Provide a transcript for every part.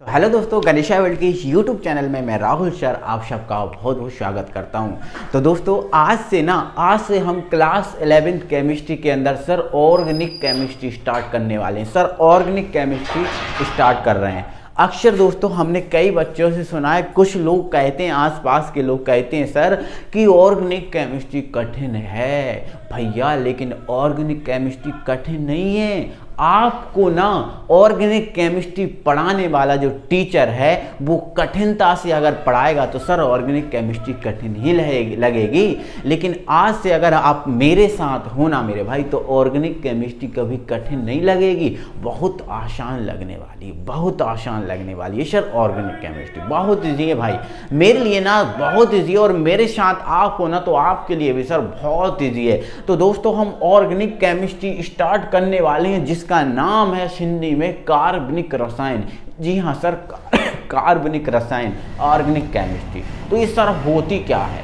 Hello दोस्तों, Ganesha world के YouTube channel में मैं राहुल सर आप सबका बहुत बहुत स्वागत करता हूं। तो दोस्तों आज से हम क्लास 11th केमिस्ट्री के अंदर सर ऑर्गेनिक केमिस्ट्री स्टार्ट करने वाले हैं। सर ऑर्गेनिक केमिस्ट्री स्टार्ट कर रहे हैं। अक्सर दोस्तों हमने कई बच्चों से सुना है, कुछ लोग कहते हैं, आसपास के लोग कहते हैं सर कि ऑर्गेनिक केमिस्ट्री कठिन है। भैया लेकिन ऑर्गेनिक केमिस्ट्री कठिन नहीं है। आपको ना ऑर्गेनिक केमिस्ट्री पढ़ाने वाला जो टीचर है वो कठिनता से अगर पढ़ाएगा तो सर ऑर्गेनिक केमिस्ट्री कठिन ही लगेगी। लेकिन आज से अगर आप मेरे साथ हो ना मेरे भाई, तो ऑर्गेनिक केमिस्ट्री कभी कठिन नहीं लगेगी, बहुत आसान लगने वाली है, बहुत आसान लगने वाली है सर। ऑर्गेनिक केमिस्ट्री बहुत ईजी है भाई, मेरे लिए ना बहुत ईजी है, और मेरे साथ आप हो ना तो आपके लिए भी सर बहुत ईजी है। तो दोस्तों हम ऑर्गेनिक केमिस्ट्री स्टार्ट करने वाले हैं जिसका नाम है हिंदी में कार्बनिक रसायन। जी हाँ सर, कार्बनिक रसायन, ऑर्गेनिक केमिस्ट्री। तो ये सर होती क्या है,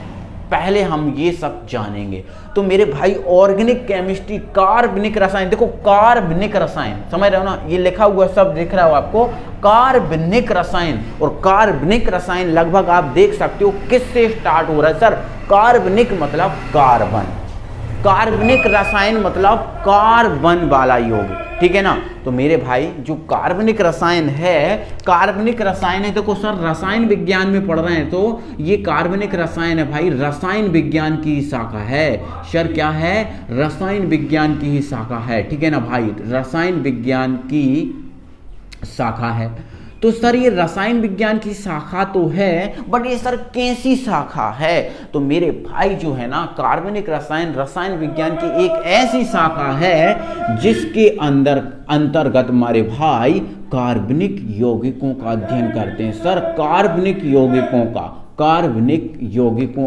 पहले हम ये सब जानेंगे। तो मेरे भाई ऑर्गेनिक केमिस्ट्री कार्बनिक रसायन, देखो कार्बनिक रसायन समझ रहे हो ना, ये लिखा हुआ सब दिख रहा हो आपको, कार्बनिक रसायन। और कार्बनिक रसायन लगभग आप देख सकते हो किससे स्टार्ट हो रहा है सर। कार्बनिक मतलब कार्बन, कार्बनिक रसायन मतलब कार्बन वाला यौगिक, ठीक है ना। तो मेरे भाई जो कार्बनिक रसायन है, कार्बनिक रसायन है, देखो सर रसायन विज्ञान में पढ़ रहे हैं तो ये कार्बनिक रसायन है भाई, रसायन विज्ञान की ही शाखा है सर। क्या है? रसायन विज्ञान की ही शाखा है, ठीक है ना भाई, रसायन विज्ञान की शाखा है। तो सर ये रसायन विज्ञान की शाखा तो है, बट ये सर कैसी शाखा है? तो मेरे भाई जो है ना कार्बनिक रसायन रसायन विज्ञान की एक ऐसी शाखा है जिसके अंतर्गत हमारे भाई कार्बनिक यौगिकों का अध्ययन करते हैं सर। कार्बनिक यौगिकों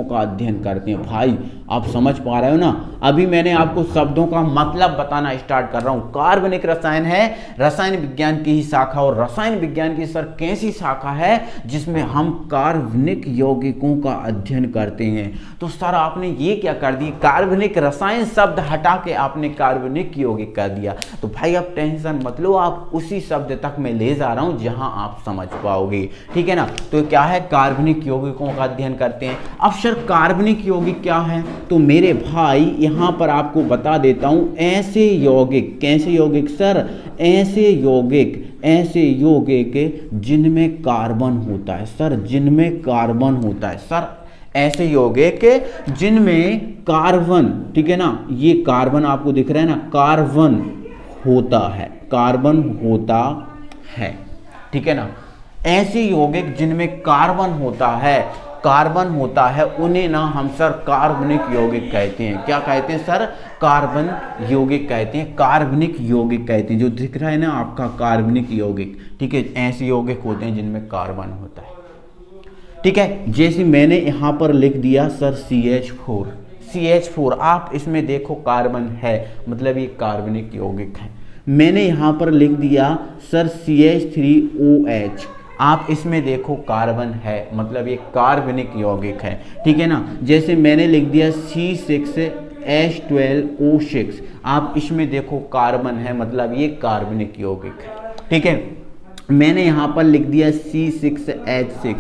का अध्ययन करते हैं भाई। आप समझ पा रहे हो ना, अभी मैंने आपको शब्दों का मतलब बताना स्टार्ट कर रहा हूं। कार्बनिक रसायन है रसायन विज्ञान की ही शाखा, और रसायन विज्ञान की सर कैसी शाखा है जिसमें हम कार्बनिक यौगिकों का अध्ययन करते हैं। तो सर आपने ये क्या कर दिया, कार्बनिक रसायन शब्द हटा के आपने कार्बनिक यौगिक कर दिया। तो भाई आप टेंशन मत लो, आप उसी शब्द तक मैं ले जा रहा हूं जहां आप समझ पाओगे, ठीक है ना। तो क्या है, कार्बनिक यौगिकों का अध्ययन करते हैं। अब सर कार्बनिक यौगिक क्या है, तो मेरे भाई यहां पर आपको बता देता हूं, ऐसे यौगिक, कैसे यौगिक सर, ऐसे यौगिक जिनमें कार्बन होता है सर, जिनमें कार्बन होता है सर, ऐसे यौगिक जिनमें कार्बन, ठीक है ना, ये कार्बन आपको दिख रहा है ना, कार्बन होता है, ठीक है ना। ऐसे यौगिक जिनमें कार्बन होता है उन्हें ना हम सर कार्बनिक यौगिक कहते हैं। क्या कहते हैं सर? कार्बन यौगिक कहते हैं, कार्बनिक यौगिक कहते हैं। जो दिख रहा है ना आपका कार्बनिक यौगिक, ठीक है, ऐसे यौगिक होते हैं जिनमें कार्बन होता है, ठीक है। जैसे मैंने यहाँ पर लिख दिया सर CH4, आप इसमें देखो कार्बन है, मतलब ये कार्बनिक यौगिक है। मैंने यहाँ पर लिख दिया सर CH3OH, आप इसमें देखो कार्बन है, मतलब ये कार्बनिक यौगिक है, ठीक है ना। जैसे मैंने लिख दिया C6H12O6, आप इसमें देखो कार्बन है, मतलब ये कार्बनिक यौगिक है, ठीक है। मैंने यहाँ पर लिख दिया C6H6,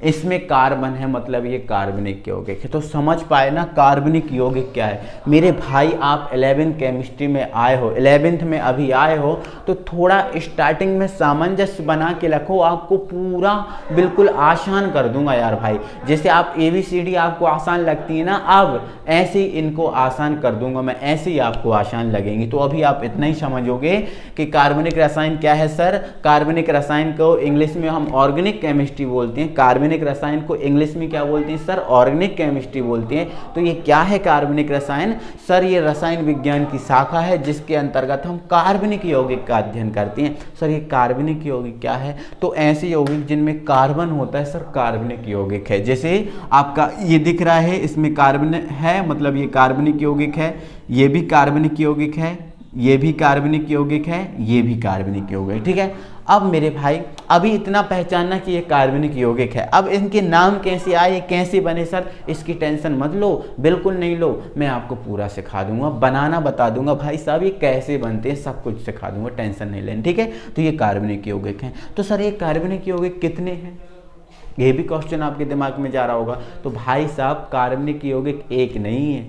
इसमें कार्बन है, मतलब ये कार्बनिक यौगिक है। तो समझ पाए ना कार्बनिक यौगिक क्या है। मेरे भाई आप 11th केमिस्ट्री में आए हो, 11th में अभी आए हो, तो थोड़ा स्टार्टिंग में सामंजस्य बना के रखो, आपको पूरा बिल्कुल आसान कर दूंगा यार भाई। जैसे आप ABCD आपको आसान लगती है ना, अब ऐसे ही इनको आसान कर दूंगा मैं, ऐसे ही आपको आसान लगेंगी। तो अभी आप इतना ही समझोगे कि कार्बनिक रसायन क्या है सर। कार्बनिक रसायन को इंग्लिश में हम ऑर्गेनिक केमिस्ट्री बोलते हैं, कार्बनिक रसायन को इंग्लिश में क्या बोलते हैं सर? ऑर्गेनिक केमिस्ट्री बोलते हैं। तो ये क्या है कार्बनिक रसायन सर? ये रसायन विज्ञान की शाखा है जिसके अंतर्गत हम कार्बनिक यौगिक का अध्ययन करते हैं। सर ये कार्बनिक यौगिक क्या है? तो ऐसे यौगिक जिनमें कार्बन होता है सर, कार्बनिक यौगिक है। जैसे आपका ये दिख रहा है, इसमें कार्बन है, मतलब ये कार्बनिक यौगिक है, ये भी कार्बनिक यौगिक है, ये भी कार्बनिक यौगिक है, ये भी कार्बनिक यौगिक है, ठीक है। अब मेरे भाई अभी इतना पहचानना कि ये कार्बनिक यौगिक है। अब इनके नाम कैसे आए, कैसे बने सर, इसकी टेंशन मत लो, बिल्कुल नहीं लो, मैं आपको पूरा सिखा दूंगा, बनाना बता दूंगा भाई साहब, ये कैसे बनते हैं सब कुछ सिखा दूंगा, टेंशन नहीं लेनी, ठीक है। तो ये कार्बनिक यौगिक हैं। तो सर ये कार्बनिक यौगिक कितने हैं, ये भी क्वेश्चन आपके दिमाग में जा रहा होगा। तो भाई साहब कार्बनिक यौगिक एक नहीं है,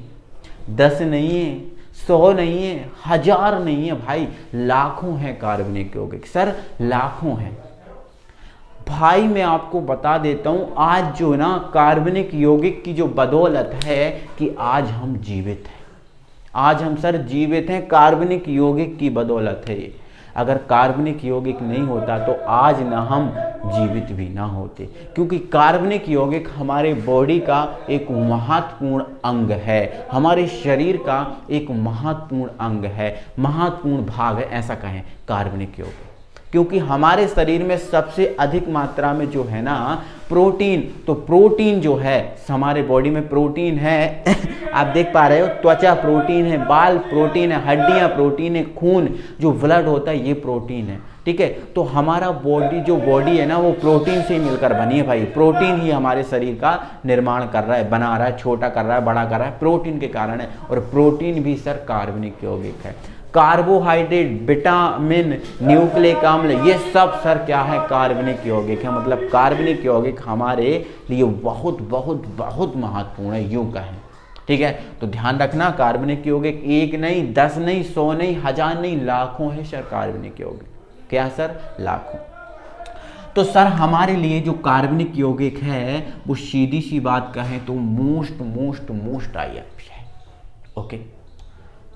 10 नहीं है, 100 नहीं है, 1000 नहीं है भाई, लाखों हैं कार्बनिक यौगिक सर, लाखों हैं भाई। मैं आपको बता देता हूं, आज जो ना कार्बनिक यौगिक की जो बदौलत है कि आज हम जीवित हैं, आज हम सर जीवित हैं, कार्बनिक यौगिक की बदौलत है ये। अगर कार्बनिक यौगिक नहीं होता तो आज ना हम जीवित भी ना होते, क्योंकि कार्बनिक यौगिक हमारे बॉडी का एक महत्वपूर्ण अंग है, हमारे शरीर का एक महत्वपूर्ण अंग है, महत्वपूर्ण भाग है, ऐसा कहें कार्बनिक यौगिक। क्योंकि हमारे शरीर में सबसे अधिक मात्रा में जो है ना प्रोटीन, तो प्रोटीन जो है हमारे बॉडी में प्रोटीन है आप देख पा रहे हो, त्वचा प्रोटीन है, बाल प्रोटीन है, हड्डियां प्रोटीन है, खून जो ब्लड होता है ये प्रोटीन है, ठीक है। तो हमारा बॉडी है ना वो प्रोटीन से ही मिलकर बनी है भाई, प्रोटीन ही हमारे शरीर का निर्माण कर रहा है, बना रहा है, छोटा कर रहा है, बड़ा कर रहा है, प्रोटीन के कारण है। और प्रोटीन भी सर कार्बनिक यौगिक है। कार्बोहाइड्रेट, विटामिन, न्यूक्लिक अम्ल, ये सब सर क्या है, कार्बनिक यौगिक है। मतलब कार्बनिक यौगिक हमारे लिए बहुत बहुत बहुत महत्वपूर्ण है, यूं कहें, ठीक है। तो ध्यान रखना, कार्बनिक यौगिक एक नहीं, 10 नहीं, 100 नहीं, 1000 नहीं, लाखों है सर कार्बनिक यौगिक। क्या सर, लाखों। तो सर हमारे लिए जो कार्बनिक यौगिक है वो सीधी सी बात कहें तो मोस्ट आईएमपी है, ओके।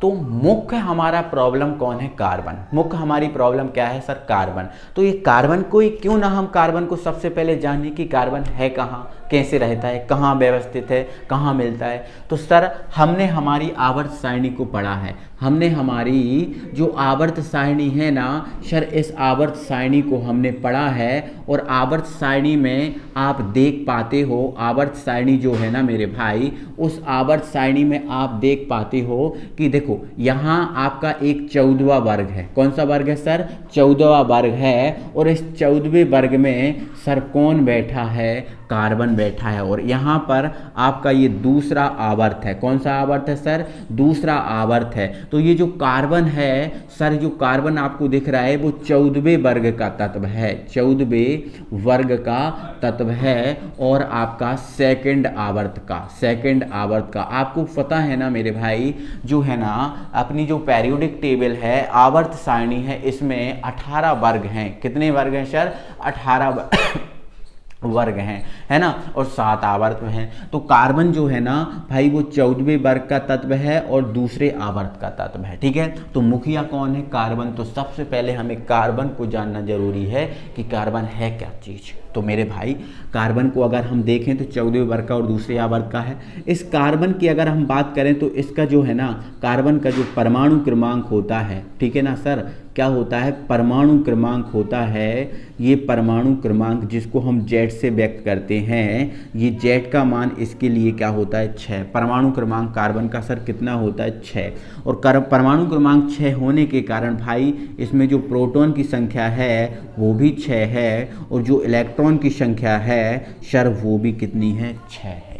तो मुख्य हमारा प्रॉब्लम कौन है, कार्बन। मुख्य हमारी प्रॉब्लम क्या है सर, कार्बन। तो ये कार्बन को ही क्यों ना हम कार्बन को सबसे पहले जाने कि कार्बन है कहाँ, कैसे रहता है, कहाँ व्यवस्थित है, कहाँ मिलता है। तो सर हमने हमारी आवर्त सारणी को पढ़ा है, हमने हमारी जो आवर्त सारणी है ना सर, इस आवर्त सारणी को हमने पढ़ा है। और आवर्त सारणी में आप देख पाते हो, आवर्त सारणी जो है ना मेरे भाई, उस आवर्त सारणी में आप देख पाते हो कि देखो यहाँ आपका एक 14वां वर्ग है। कौन सा वर्ग है सर, 14वां वर्ग है। और इस 14वें वर्ग में सर कौन बैठा है, कार्बन बैठा है। और यहाँ पर आपका ये दूसरा आवर्त है। कौन सा आवर्त है सर, दूसरा आवर्त है। तो ये जो कार्बन है सर, जो कार्बन आपको दिख रहा है वो 14वें वर्ग का तत्व है, 14वें वर्ग का तत्व है। और आपका सेकंड आवर्त का आपको पता है ना मेरे भाई, जो है ना अपनी जो पेरियोडिक टेबल है, आवर्त सारणी है, इसमें 18 वर्ग हैं। कितने वर्ग हैं सर, 18 वर्ग हैं, है ना, और 7 आवर्त हैं। तो कार्बन जो है ना भाई वो 14वें वर्ग का तत्व है और दूसरे आवर्त का तत्व है, ठीक है। तो मुखिया कौन है, कार्बन। तो सबसे पहले हमें कार्बन को जानना जरूरी है कि कार्बन है क्या चीज। तो मेरे भाई कार्बन को अगर हम देखें तो 14वें वर्ग का और दूसरे आवर्त का है। इस कार्बन की अगर हम बात करें तो इसका जो है ना कार्बन का जो परमाणु क्रमांक होता है, ठीक है ना सर, क्या होता है, परमाणु क्रमांक होता है। ये परमाणु क्रमांक जिसको हम जेड से व्यक्त करते हैं, ये जेड का मान इसके लिए क्या होता है, 6। परमाणु क्रमांक कार्बन का सर कितना होता है, 6। और परमाणु क्रमांक 6 होने के कारण भाई इसमें जो प्रोटॉन की संख्या है वो भी 6 है, और जो इलेक्ट्रॉन की संख्या है सर वो भी कितनी है, 6 है।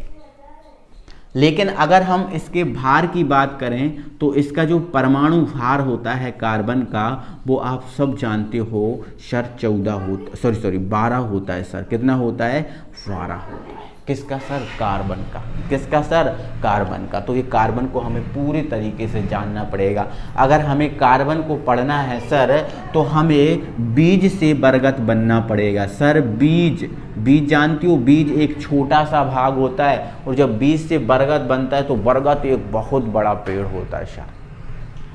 लेकिन अगर हम इसके भार की बात करें तो इसका जो परमाणु भार होता है कार्बन का, वो आप सब जानते हो सर 12 होता है सर। कितना होता है, 12 होता है। किसका सर, कार्बन का। किसका सर, कार्बन का। तो ये कार्बन को हमें पूरी तरीके से जानना पड़ेगा। अगर हमें कार्बन को पढ़ना है सर तो हमें बीज से बरगद बनना पड़ेगा सर। बीज जानती हो, बीज एक छोटा सा भाग होता है, और जब बीज से बरगद बनता है तो बरगद एक बहुत बड़ा पेड़ होता है सर,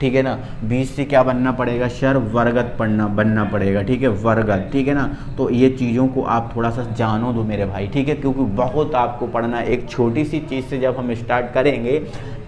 ठीक है ना। बीज से क्या बनना पड़ेगा सर, वर्गद बनना पड़ेगा, ठीक है, वर्गद, ठीक है ना। तो ये चीज़ों को आप थोड़ा सा जानो दो मेरे भाई, ठीक है, क्योंकि बहुत आपको पढ़ना है। एक छोटी सी चीज़ से जब हम स्टार्ट करेंगे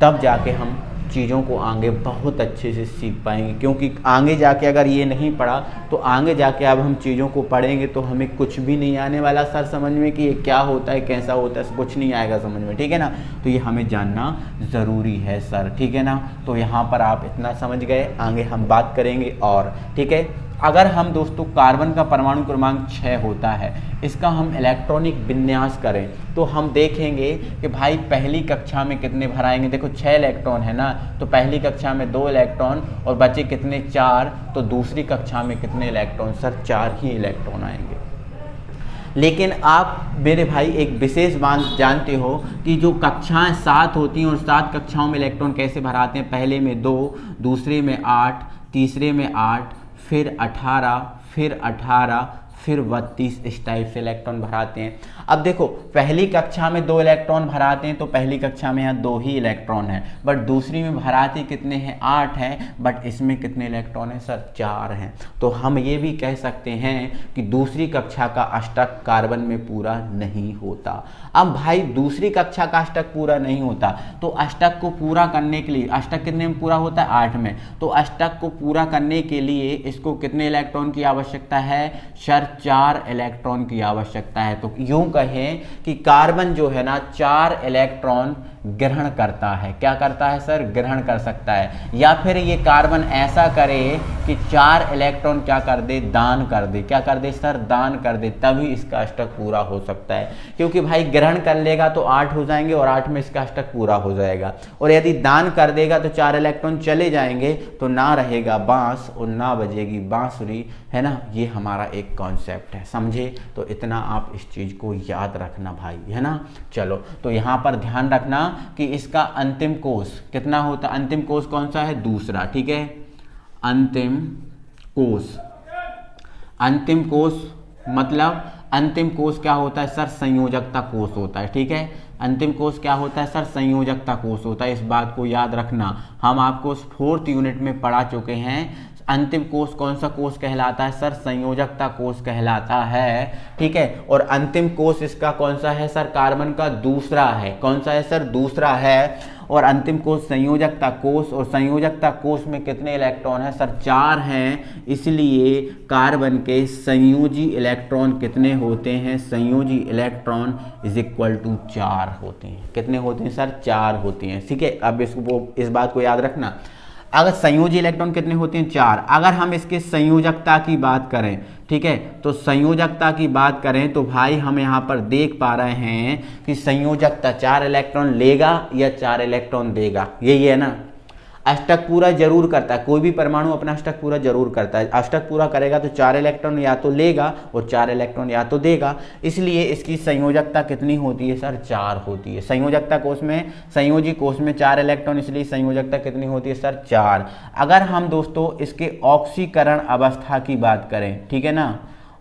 तब जाके हम चीज़ों को आगे बहुत अच्छे से सीख पाएंगे। क्योंकि आगे जाके अगर ये नहीं पढ़ा तो आगे जाके अब हम चीज़ों को पढ़ेंगे तो हमें कुछ भी नहीं आने वाला सर समझ में कि ये क्या होता है, कैसा होता है, कुछ नहीं आएगा समझ में, ठीक है ना। तो ये हमें जानना ज़रूरी है सर, ठीक है ना। तो यहाँ पर आप इतना समझ गए, आगे हम बात करेंगे और, ठीक है। अगर हम दोस्तों कार्बन का परमाणु क्रमांक 6 होता है, इसका हम इलेक्ट्रॉनिक विन्यास करें तो हम देखेंगे कि भाई पहली कक्षा में कितने भर आएंगे। देखो 6 इलेक्ट्रॉन है ना, तो पहली कक्षा में 2 इलेक्ट्रॉन और बचे कितने 4, तो दूसरी कक्षा में कितने इलेक्ट्रॉन सर 4 ही इलेक्ट्रॉन आएंगे। लेकिन आप मेरे भाई एक विशेष बात जानते हो कि जो कक्षाएं 7 होती हैं और 7 कक्षाओं में इलेक्ट्रॉन कैसे भराते हैं, पहले में 2, दूसरे में 8, तीसरे में 8, फिर 18, फिर 18, फिर 32, इस टाइप से इलेक्ट्रॉन भराते हैं। अब देखो पहली कक्षा में 2 इलेक्ट्रॉन भराते हैं तो पहली कक्षा में यहाँ 2 ही इलेक्ट्रॉन है, बट दूसरी में भराते कितने हैं 8 हैं, बट इसमें कितने इलेक्ट्रॉन हैं सर 4 हैं। तो हम ये भी कह सकते हैं कि दूसरी कक्षा का अष्टक कार्बन में पूरा नहीं होता। अब भाई दूसरी कक्षा का अष्टक पूरा नहीं होता तो अष्टक को पूरा करने के लिए, अष्टक कितने में पूरा होता है 8 में, तो अष्टक को पूरा करने के लिए इसको कितने इलेक्ट्रॉन की आवश्यकता है सर 4 इलेक्ट्रॉन की आवश्यकता है। तो यूं कहें कि कार्बन जो है ना 4 इलेक्ट्रॉन ग्रहण करता है। क्या करता है सर, ग्रहण कर सकता है। या फिर ये कार्बन ऐसा करे कि 4 इलेक्ट्रॉन क्या कर दे, दान कर दे। क्या कर दे सर, दान कर दे, तभी इसका अष्टक पूरा हो सकता है। क्योंकि भाई ग्रहण कर लेगा तो 8 हो जाएंगे और 8 में इसका अष्टक पूरा हो जाएगा, और यदि दान कर देगा तो 4 इलेक्ट्रॉन चले जाएंगे, तो ना रहेगा बांस और ना बजेगी बांसुरी, है ना। ये हमारा एक कॉन्सेप्ट है, समझे। तो इतना आप इस चीज को याद रखना भाई, है ना। चलो तो यहाँ पर ध्यान रखना कि इसका अंतिम कोष कितना होता है। अंतिम कोष कौन सा है, दूसरा, ठीक है। अंतिम कोष, अंतिम कोष मतलब अंतिम कोष क्या होता है सर, संयोजकता कोष होता है, ठीक है। अंतिम कोष क्या होता है सर, संयोजकता कोष होता है। इस बात को याद रखना, हम आपको 4th यूनिट में पढ़ा चुके हैं। अंतिम कोष कौन सा कोष कहलाता है सर, संयोजकता कोष कहलाता है, ठीक है। और अंतिम कोष इसका कौन सा है सर, कार्बन का दूसरा है। कौन सा है सर, दूसरा है। और अंतिम कोष संयोजकता कोष, और संयोजकता कोष में कितने इलेक्ट्रॉन है सर, 4 हैं। इसलिए कार्बन के संयोजी इलेक्ट्रॉन कितने होते हैं, संयोजी इलेक्ट्रॉन इज इक्वल टू 4 होते हैं। कितने होते हैं सर, 4 होते हैं, ठीक है। अब इस बात को याद रखना, अगर संयोजी इलेक्ट्रॉन कितने होते हैं, 4। अगर हम इसके संयोजकता की बात करें, ठीक है, तो संयोजकता की बात करें तो भाई हम यहाँ पर देख पा रहे हैं कि संयोजकता 4 इलेक्ट्रॉन लेगा या 4 इलेक्ट्रॉन देगा, यही है ना। अष्टक पूरा जरूर करता है, कोई भी परमाणु अपना अष्टक पूरा जरूर करता है। अष्टक पूरा करेगा तो 4 इलेक्ट्रॉन या तो लेगा और 4 इलेक्ट्रॉन या तो देगा। इसलिए इसकी संयोजकता कितनी होती है सर, 4 होती है। संयोजकता कोष में, संयोजी कोष में 4 इलेक्ट्रॉन, इसलिए संयोजकता कितनी होती है सर, 4। अगर हम दोस्तों इसके ऑक्सीकरण अवस्था की बात करें, ठीक है ना,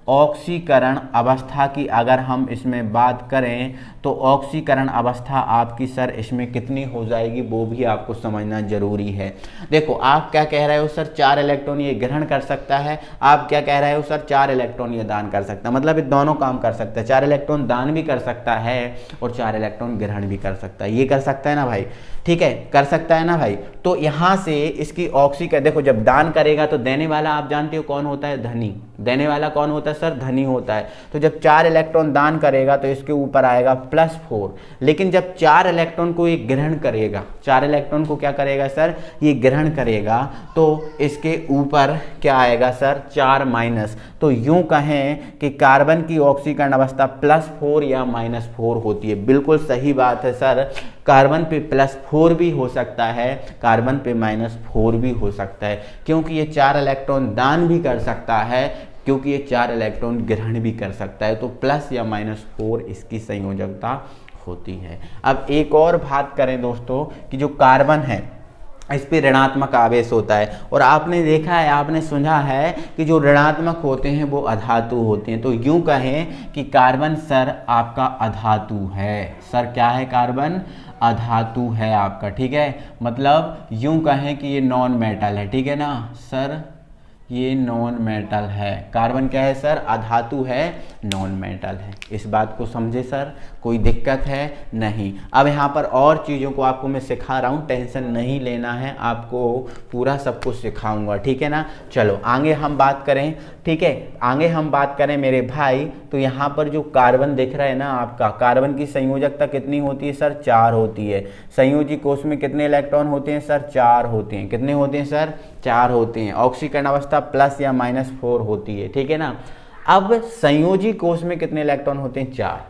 ऑक्सीकरण अवस्था की अगर हम इसमें बात करें तो ऑक्सीकरण अवस्था आपकी सर इसमें कितनी हो जाएगी, वो भी आपको समझना जरूरी है। देखो आप क्या कह रहे हो सर, 4 इलेक्ट्रॉन ये ग्रहण कर सकता है, आप क्या कह रहे हो सर, 4 इलेक्ट्रॉन ये दान कर सकता है। मतलब ये दोनों काम कर सकता है, 4 इलेक्ट्रॉन दान भी कर सकता है और 4 इलेक्ट्रॉन ग्रहण भी कर सकता है। ये कर सकता है ना भाई, ठीक है, कर सकता है ना भाई। तो यहाँ से इसकी ऑक्सीकरण, देखो जब दान करेगा तो देने वाला आप जानते हो कौन होता है, धनी। देने वाला कौन होता है सर, धनी होता है। तो जब 4 इलेक्ट्रॉन दान करेगा तो इसके ऊपर आएगा +4। लेकिन जब 4 इलेक्ट्रॉन को ये ग्रहण करेगा, 4 इलेक्ट्रॉन को क्या करेगा सर, ये ग्रहण करेगा, तो इसके ऊपर क्या आएगा सर, 4-। तो यूं कहें कि कार्बन की ऑक्सीकरण अवस्था +4 या -4 होती है। बिल्कुल सही बात है सर, कार्बन पे +4 भी हो सकता है, कार्बन पे -4 भी हो सकता है, क्योंकि ये 4 इलेक्ट्रॉन दान भी कर सकता है, क्योंकि ये 4 इलेक्ट्रॉन ग्रहण भी कर सकता है। तो + या -4 इसकी संयोजकता होती है। अब एक और बात करें दोस्तों कि जो कार्बन है इस पे ऋणात्मक आवेश होता है, और आपने देखा है, आपने सुना है कि जो ऋणात्मक होते हैं वो अधातु होते हैं। तो यूं कहें कि कार्बन सर आपका अधातु है। सर क्या है, कार्बन अधातु है आपका, ठीक है। मतलब यूं कहें कि ये नॉन मेटल है, ठीक है ना सर, ये नॉन मेटल है। कार्बन क्या है सर, अधातु है, नॉन मेटल है। इस बात को समझे सर, कोई दिक्कत है नहीं। अब यहाँ पर और चीज़ों को आपको मैं सिखा रहा हूँ, टेंशन नहीं लेना है, आपको पूरा सब कुछ सिखाऊंगा, ठीक है ना। चलो आगे हम बात करें, ठीक है। आगे हम बात करें मेरे भाई, तो यहाँ पर जो कार्बन दिख रहा है ना आपका, कार्बन की संयोजकता कितनी होती है सर? 4 होती है। संयोजी कोष में कितने इलेक्ट्रॉन होते हैं सर? 4 होते हैं। कितने होते हैं सर? 4 होते हैं। ऑक्सीकरण अवस्था प्लस या -4 होती है, ठीक है ना। अब संयोजी कोष में कितने इलेक्ट्रॉन होते हैं? 4।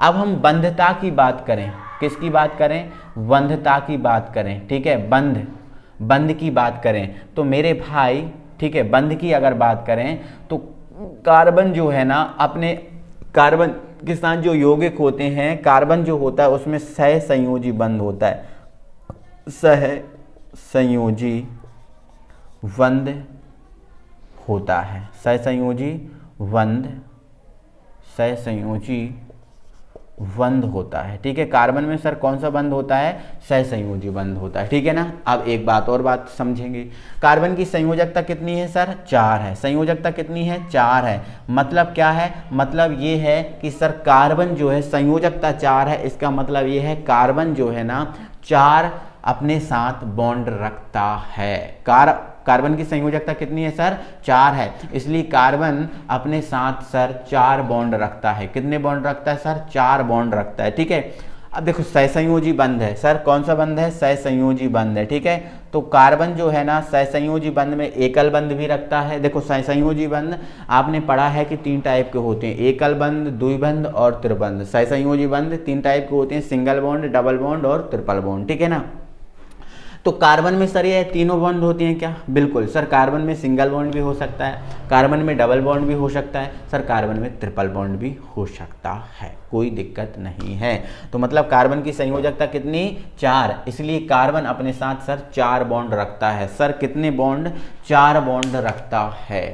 अब हम बंधता की बात करें, किसकी बात करें? बंधता की बात करें, ठीक है। बंध की बात करें तो मेरे भाई, ठीक है, बंध की अगर बात करें तो कार्बन जो है ना, अपने कार्बन के साथ जो यौगिक होते हैं, कार्बन जो होता है उसमें सहसंयोजी बंध होता है। सहसंयोजी बंध होता है। सहसंयोजी बंध होता है, ठीक है। कार्बन में सर कौन सा बंध होता है? सहसंयोजी बंध होता है, ठीक है ना। अब एक बात और बात समझेंगे, कार्बन की संयोजकता कितनी है सर? 4 है। संयोजकता कितनी है? 4 है। मतलब क्या है? मतलब ये है कि सर कार्बन जो है संयोजकता 4 है, इसका मतलब ये है कार्बन जो है ना 4 अपने साथ बॉन्ड रखता है। कार्बन की संयोजकता कितनी है सर? 4 है। इसलिए कार्बन अपने साथ सर 4 बॉन्ड रखता है। कितने बॉन्ड रखता है सर? 4 बॉन्ड रखता है, ठीक है। अब देखो सहसंयोजी बंध है सर, कौन सा बंध है? सहसंयोजी बंध है, ठीक है। तो कार्बन जो है ना सहसंयोजी बंध में एकल बंध भी रखता है। देखो सहसंयोजी बंध आपने पढ़ा है कि 3 टाइप के होते हैं, एकल बंध, द्विबंध और त्रिबंध। सहसंयोजी बंध 3 टाइप के होते हैं, सिंगल बॉन्ड, डबल बॉन्ड और ट्रिपल बॉन्ड, ठीक है ना। तो कार्बन में सर ये तीनों बॉन्ड होती हैं क्या? बिल्कुल सर, कार्बन में सिंगल बॉन्ड भी हो सकता है, कार्बन में डबल बॉन्ड भी हो सकता है, सर कार्बन में ट्रिपल बॉन्ड भी हो सकता है, कोई दिक्कत नहीं है। तो मतलब कार्बन की संयोजकता कितनी? 4। इसलिए कार्बन अपने साथ सर 4 बॉन्ड रखता है। सर कितने बॉन्ड? 4 बॉन्ड रखता है,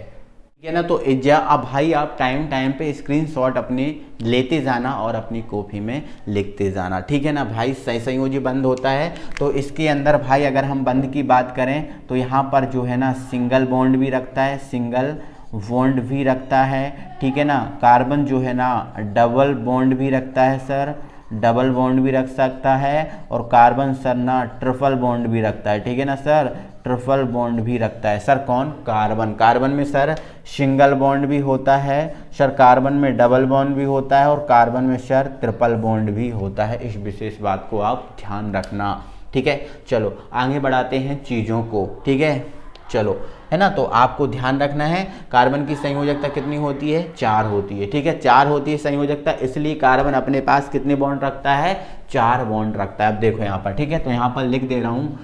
ठीक है ना। तो अब भाई आप टाइम पे स्क्रीनशॉट अपने लेते जाना और अपनी कॉपी में लिखते जाना, ठीक है ना भाई। सहसंयोजी बंध होता है तो इसके अंदर भाई अगर हम बंध की बात करें तो यहाँ पर जो है ना सिंगल बॉन्ड भी रखता है, सिंगल बॉन्ड भी रखता है, ठीक है ना। कार्बन जो है ना डबल बॉन्ड भी रखता है सर, डबल बॉन्ड भी रख सकता है। और कार्बन सर ना ट्रिपल बॉन्ड भी रखता है, ठीक है ना सर, ट्रिपल बॉन्ड भी रखता है। सर कौन? कार्बन। कार्बन में सर सिंगल बॉन्ड भी होता है सर, कार्बन में डबल बॉन्ड भी होता है और कार्बन में सर ट्रिपल बॉन्ड भी होता है। इस विशेष बात को आप ध्यान रखना, ठीक है। चलो आगे बढ़ाते हैं चीज़ों को, ठीक है। चलो, है ना। तो आपको ध्यान रखना है कार्बन की संयोजकता कितनी होती है? 4 होती है, ठीक है। 4 होती है संयोजकता, इसलिए कार्बन अपने पास कितने बॉन्ड रखता है? 4 बॉन्ड रखता है। अब देखो यहाँ पर, ठीक है। तो यहाँ पर लिख दे रहा हूँ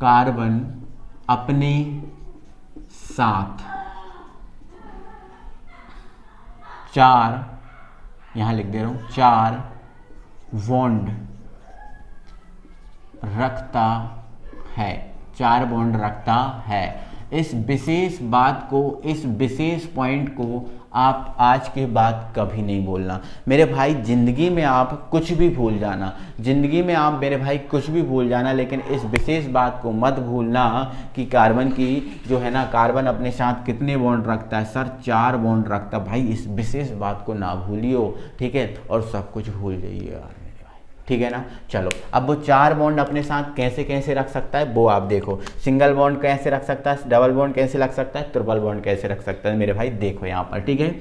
कार्बन अपने साथ 4, यहाँ लिख दे रहा हूँ 4 बॉन्ड रखता है, 4 बॉन्ड रखता है। इस विशेष बात को, इस विशेष पॉइंट को आप आज के बाद कभी नहीं बोलना मेरे भाई। जिंदगी में आप कुछ भी भूल जाना, जिंदगी में आप मेरे भाई कुछ भी भूल जाना, लेकिन इस विशेष बात को मत भूलना कि कार्बन की जो है ना, कार्बन अपने साथ कितने बॉन्ड रखता है सर? 4 बॉन्ड रखता है भाई। इस विशेष बात को ना भूलियो, ठीक है। और सब कुछ भूल जाइए यार, ठीक है ना। चलो, अब वो 4 बॉन्ड अपने साथ कैसे कैसे रख सकता है वो आप देखो। सिंगल बॉन्ड कैसे रख सकता है, डबल बॉन्ड कैसे रख सकता है, ट्रिपल बॉन्ड कैसे रख सकता है मेरे भाई, देखो यहाँ पर, ठीक है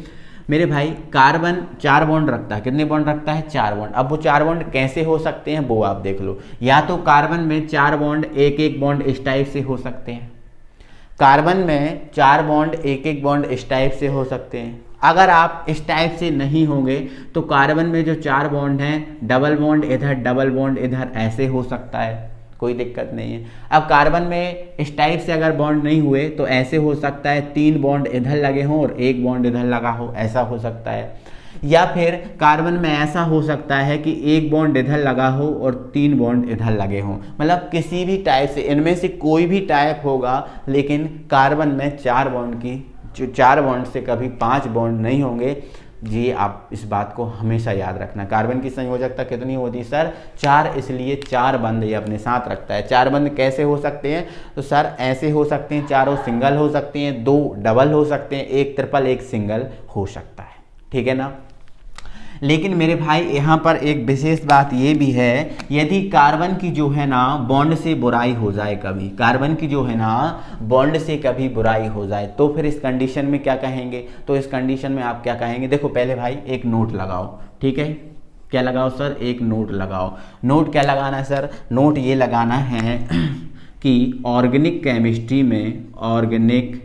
मेरे भाई। कार्बन 4 बॉन्ड रखता है, कितने बॉन्ड रखता है? 4 बॉन्ड। अब वो 4 बॉन्ड कैसे हो सकते हैं वो आप देख लो। या तो कार्बन में 4 बॉन्ड एक बॉन्ड इस टाइप से हो सकते हैं, कार्बन में 4 बॉन्ड एक बॉन्ड इस टाइप से हो सकते हैं। अगर आप इस टाइप से नहीं होंगे तो कार्बन में जो 4 बॉन्ड हैं, डबल बॉन्ड इधर, डबल बॉन्ड इधर, ऐसे हो सकता है, कोई दिक्कत नहीं है। अब कार्बन में इस टाइप से अगर बॉन्ड नहीं हुए तो ऐसे हो सकता है 3 बॉन्ड इधर लगे हों और 1 बॉन्ड इधर लगा हो, ऐसा हो सकता है। या फिर कार्बन में ऐसा हो सकता है कि 1 बॉन्ड इधर लगा हो और 3 बॉन्ड इधर लगे हों। मतलब किसी भी टाइप से, इनमें से कोई भी टाइप होगा, लेकिन कार्बन में 4 बॉन्ड की, जो 4 बॉन्ड से कभी 5 बॉन्ड नहीं होंगे। जी आप इस बात को हमेशा याद रखना। कार्बन की संयोजकता कितनी होती है सर? 4, इसलिए 4 बंध ये अपने साथ रखता है। 4 बंध कैसे हो सकते हैं? तो सर ऐसे हो सकते हैं, 4 सिंगल हो सकते हैं, 2 डबल हो सकते हैं, 1 ट्रिपल, 1 सिंगल हो सकता है, ठीक है ना। लेकिन मेरे भाई यहाँ पर एक विशेष बात ये भी है, यदि कार्बन की जो है ना बॉन्ड से बुराई हो जाए, कभी कार्बन की जो है ना बॉन्ड से कभी बुराई हो जाए, तो फिर इस कंडीशन में क्या कहेंगे? तो इस कंडीशन में आप क्या कहेंगे? देखो पहले भाई एक नोट लगाओ, ठीक है? क्या लगाओ सर? एक नोट लगाओ। नोट क्या लगाना है सर? नोट ये लगाना है कि ऑर्गेनिक केमिस्ट्री में, ऑर्गेनिक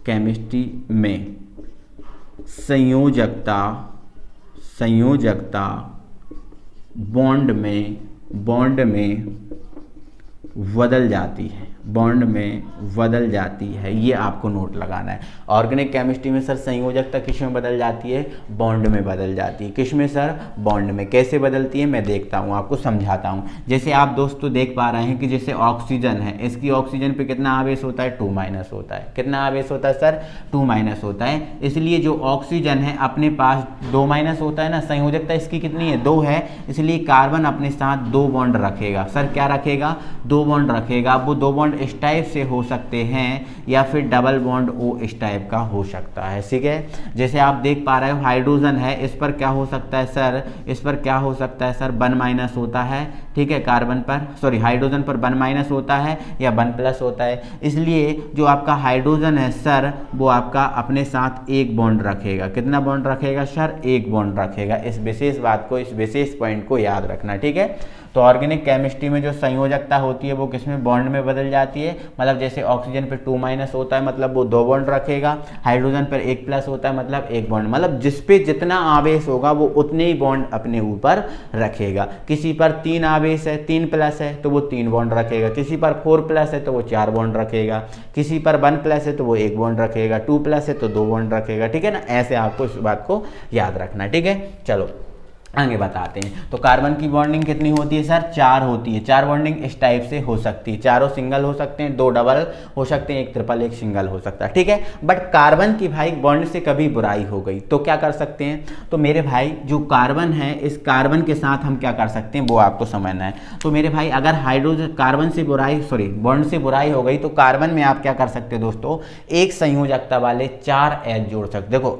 केमिस्ट्री में संयोजकता बॉन्ड में बदल जाती है, बॉन्ड में बदल जाती है। ये आपको नोट लगाना है। ऑर्गेनिक केमिस्ट्री में सर संयोजकता किस में बदल जाती है? बॉन्ड में बदल जाती है। किस में सर? बॉन्ड में। कैसे बदलती है मैं देखता हूँ, आपको समझाता हूँ। जैसे आप दोस्तों देख पा रहे हैं कि जैसे ऑक्सीजन है, इसकी ऑक्सीजन पे कितना आवेश होता है? 2- होता है। कितना आवेश होता है सर? 2- होता है। इसलिए जो ऑक्सीजन है अपने पास 2- होता है ना, संयोजकता इसकी कितनी है? 2 है। इसलिए कार्बन अपने साथ 2 बॉन्ड रखेगा। सर क्या रखेगा? 2 बॉन्ड रखेगा। वो 2 बॉन्ड इस टाइप से हो सकते हैं या फिर डबल बॉन्ड ओ इस टाइप का हो सकता है, ठीक है? जैसे आप देख पा रहे हो हाइड्रोजन है, इस पर क्या हो सकता है सर? इस पर क्या हो सकता है सर? 1- होता है, ठीक है? कार्बन पर, सॉरी हाइड्रोजन पर 1- होता है या 1+ होता है। इसलिए जो आपका हाइड्रोजन है सर, वो आपका अपने साथ 1 बॉन्ड रखेगा। कितना बॉन्ड रखेगा सर? 1 बॉन्ड रखेगा। इस विशेष बात को, इस विशेष पॉइंट को याद रखना, ठीक है? तो ऑर्गेनिक केमिस्ट्री में जो संयोजकता होती है वो किसमें? बॉन्ड में बदल जाती है। मतलब जैसे ऑक्सीजन पर 2- होता है, मतलब वो 2 बॉन्ड रखेगा। हाइड्रोजन पर 1+ होता है, मतलब 1 बॉन्ड। मतलब जिस पे जितना आवेश होगा वो उतने ही बॉन्ड अपने ऊपर रखेगा। किसी पर 3 आवेश है, 3+ है, तो वो 3 बॉन्ड रखेगा। किसी पर 4+ है तो वो 4 बॉन्ड रखेगा। किसी पर 1+ है तो वो 1 बॉन्ड रखेगा। 2+ है तो 2 बॉन्ड रखेगा, ठीक है ना? ऐसे आपको इस बात को याद रखना, ठीक है? चलो आगे बताते हैं। तो कार्बन की बॉन्डिंग कितनी होती है सर? 4 होती है। 4 बॉन्डिंग इस टाइप से हो सकती है। चारों सिंगल हो सकते हैं, 2 डबल हो सकते हैं, 1 ट्रिपल, 1 सिंगल हो सकता है, ठीक है? बट कार्बन की भाई बॉन्ड से कभी बुराई हो गई तो क्या कर सकते हैं? तो मेरे भाई जो कार्बन है, इस कार्बन के साथ हम क्या कर सकते हैं वो आपको समझना है। तो मेरे भाई अगर हाइड्रोजन कार्बन से बुराई, सॉरी बॉन्ड से बुराई हो गई, तो कार्बन में आप क्या कर सकते हैं दोस्तों? एक संयोजकता वाले 4 H जोड़ सकते। देखो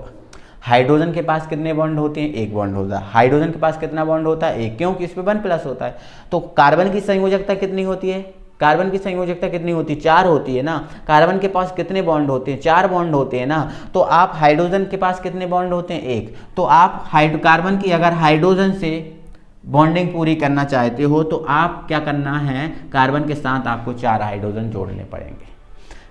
हाइड्रोजन के पास कितने बॉन्ड होते हैं? 1 बॉन्ड होता है। हाइड्रोजन के पास कितना बॉन्ड होता है? 1, क्योंकि इस पे 1+ होता है। तो कार्बन की संयोजकता कितनी होती है? कार्बन की संयोजकता कितनी होती है? 4 होती है ना। कार्बन के पास कितने बॉन्ड होते हैं? 4 बॉन्ड होते हैं ना। तो आप हाइड्रोजन के पास कितने बॉन्ड होते हैं? 1। तो आप कार्बन की अगर हाइड्रोजन से बॉन्डिंग पूरी करना चाहते हो तो आप क्या करना है? कार्बन के साथ आपको 4 हाइड्रोजन जोड़ने पड़ेंगे,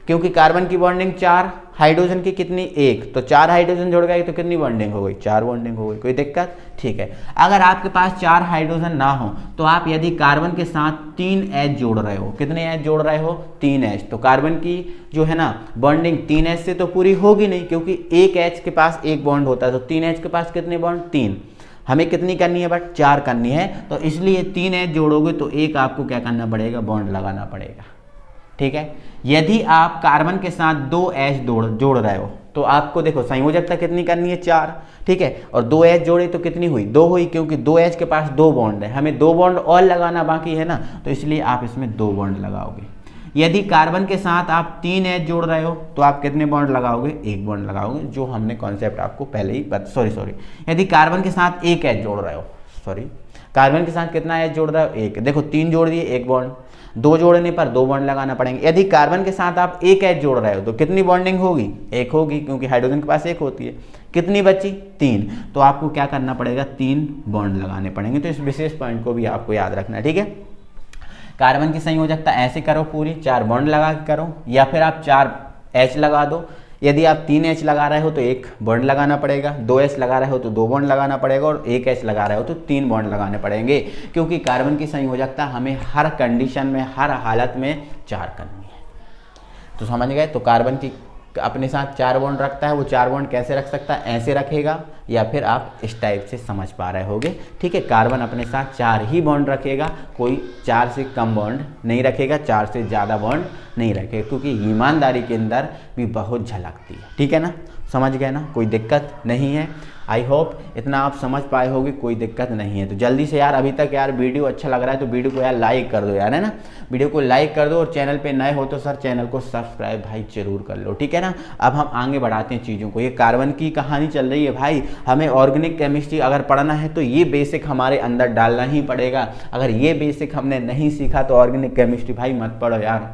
क्योंकि कार्बन की बॉन्डिंग 4, हाइड्रोजन की कितनी? 1। तो 4 हाइड्रोजन जोड़ गए तो कितनी बॉन्डिंग हो गई? 4 बॉन्डिंग हो गई। कोई दिक्कत? ठीक है। अगर आपके पास 4 हाइड्रोजन ना हो तो आप यदि कार्बन के साथ 3 H जोड़ रहे हो, कितने H जोड़ रहे हो? 3 H। तो कार्बन की जो है ना बॉन्डिंग 3 H से तो पूरी होगी नहीं, क्योंकि 1 H के पास 1 बॉन्ड होता है। तो 3 H के पास कितने बॉन्ड? 3। हमें कितनी करनी है? बट 4 करनी है। तो इसलिए 3 H जोड़ोगे तो एक आपको क्या करना पड़ेगा? बॉन्ड लगाना पड़ेगा, ठीक है? यदि आप कार्बन के साथ 2 H जोड़ रहे हो तो आपको देखो संयोजकता कितनी करनी है? 4, ठीक है? और 2 H जोड़े तो कितनी हुई? 2 हुई, क्योंकि 2 H के पास 2 बॉन्ड है। हमें 2 बॉन्ड और लगाना बाकी है ना, तो इसलिए आप इसमें 2 बॉन्ड लगाओगे। यदि कार्बन के साथ आप 3 H जोड़ रहे हो तो आप कितने बॉन्ड लगाओगे? 1 बॉन्ड लगाओगे, जो हमने कॉन्सेप्ट आपको पहले ही सॉरी यदि कार्बन के साथ 1 H जोड़ रहे हो, सॉरी कार्बन के साथ कितना H जोड़ रहे हो? 1। देखो 3 जोड़ दिए, 1 बॉन्ड। 2 जोड़ने पर 2 बॉन्ड लगाना पड़ेंगे। यदि कार्बन के साथ आप 1 H जोड़ रहे हो तो कितनी बॉन्डिंग होगी? 1 होगी, क्योंकि हाइड्रोजन के पास 1 होती है। कितनी बची? 3। तो आपको क्या करना पड़ेगा? 3 बॉन्ड लगाने पड़ेंगे। तो इस विशेष पॉइंट को भी आपको याद रखना है, ठीक है? कार्बन की संयोजकता ऐसे करो पूरी, 4 बॉन्ड लगा के करो, या फिर आप 4 H लगा दो। यदि आप 3 H लगा रहे हो तो 1 बॉन्ड लगाना पड़ेगा, 2 H लगा रहे हो तो 2 बॉन्ड लगाना पड़ेगा, और 1 H लगा रहे हो तो 3 बॉन्ड लगाने पड़ेंगे, क्योंकि कार्बन की संयोजकता हमें हर कंडीशन में, हर हालत में 4 करनी है। तो समझ गए? तो कार्बन की अपने साथ 4 बॉन्ड रखता है, वो 4 बॉन्ड कैसे रख सकता है? ऐसे रखेगा, या फिर आप इस टाइप से समझ पा रहे होगे, ठीक है? कार्बन अपने साथ 4 ही बॉन्ड रखेगा, कोई 4 से कम बॉन्ड नहीं रखेगा, 4 से ज़्यादा बॉन्ड नहीं रखेगा, क्योंकि ईमानदारी के अंदर भी बहुत झलकती है, ठीक है ना? समझ गए ना? कोई दिक्कत नहीं है। आई होप इतना आप समझ पाए होगे, कोई दिक्कत नहीं है। तो जल्दी से यार, अभी तक यार वीडियो अच्छा लग रहा है तो वीडियो को यार लाइक कर दो यार, है ना, वीडियो को लाइक कर दो, और चैनल पे नए हो तो सर चैनल को सब्सक्राइब भाई जरूर कर लो, ठीक है ना। अब हम आगे बढ़ाते हैं चीज़ों को। ये कार्बन की कहानी चल रही है भाई, हमें ऑर्गेनिक केमिस्ट्री अगर पढ़ना है तो ये बेसिक हमारे अंदर डालना ही पड़ेगा। अगर ये बेसिक हमने नहीं सीखा तो ऑर्गेनिक केमिस्ट्री भाई मत पढ़ो यार,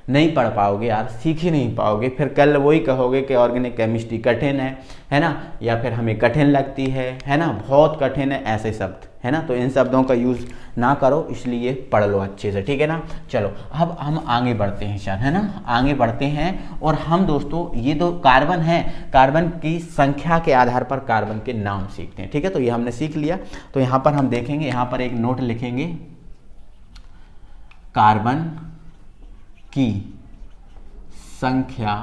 नहीं पढ़ पाओगे यार, सीख ही नहीं पाओगे। फिर कल वही कहोगे कि ऑर्गेनिक केमिस्ट्री कठिन है ना, या फिर हमें कठिन लगती है ना, बहुत कठिन है, ऐसे शब्द है ना। तो इन शब्दों का यूज़ ना करो, इसलिए पढ़ लो अच्छे से, ठीक है ना। चलो अब हम आगे बढ़ते हैं सर, है ना, आगे बढ़ते हैं। और हम दोस्तों ये दो कार्बन है, कार्बन की संख्या के आधार पर कार्बन के नाम सीखते हैं, ठीक है। तो ये हमने सीख लिया। तो यहाँ पर हम देखेंगे, यहाँ पर एक नोट लिखेंगे, कार्बन की संख्या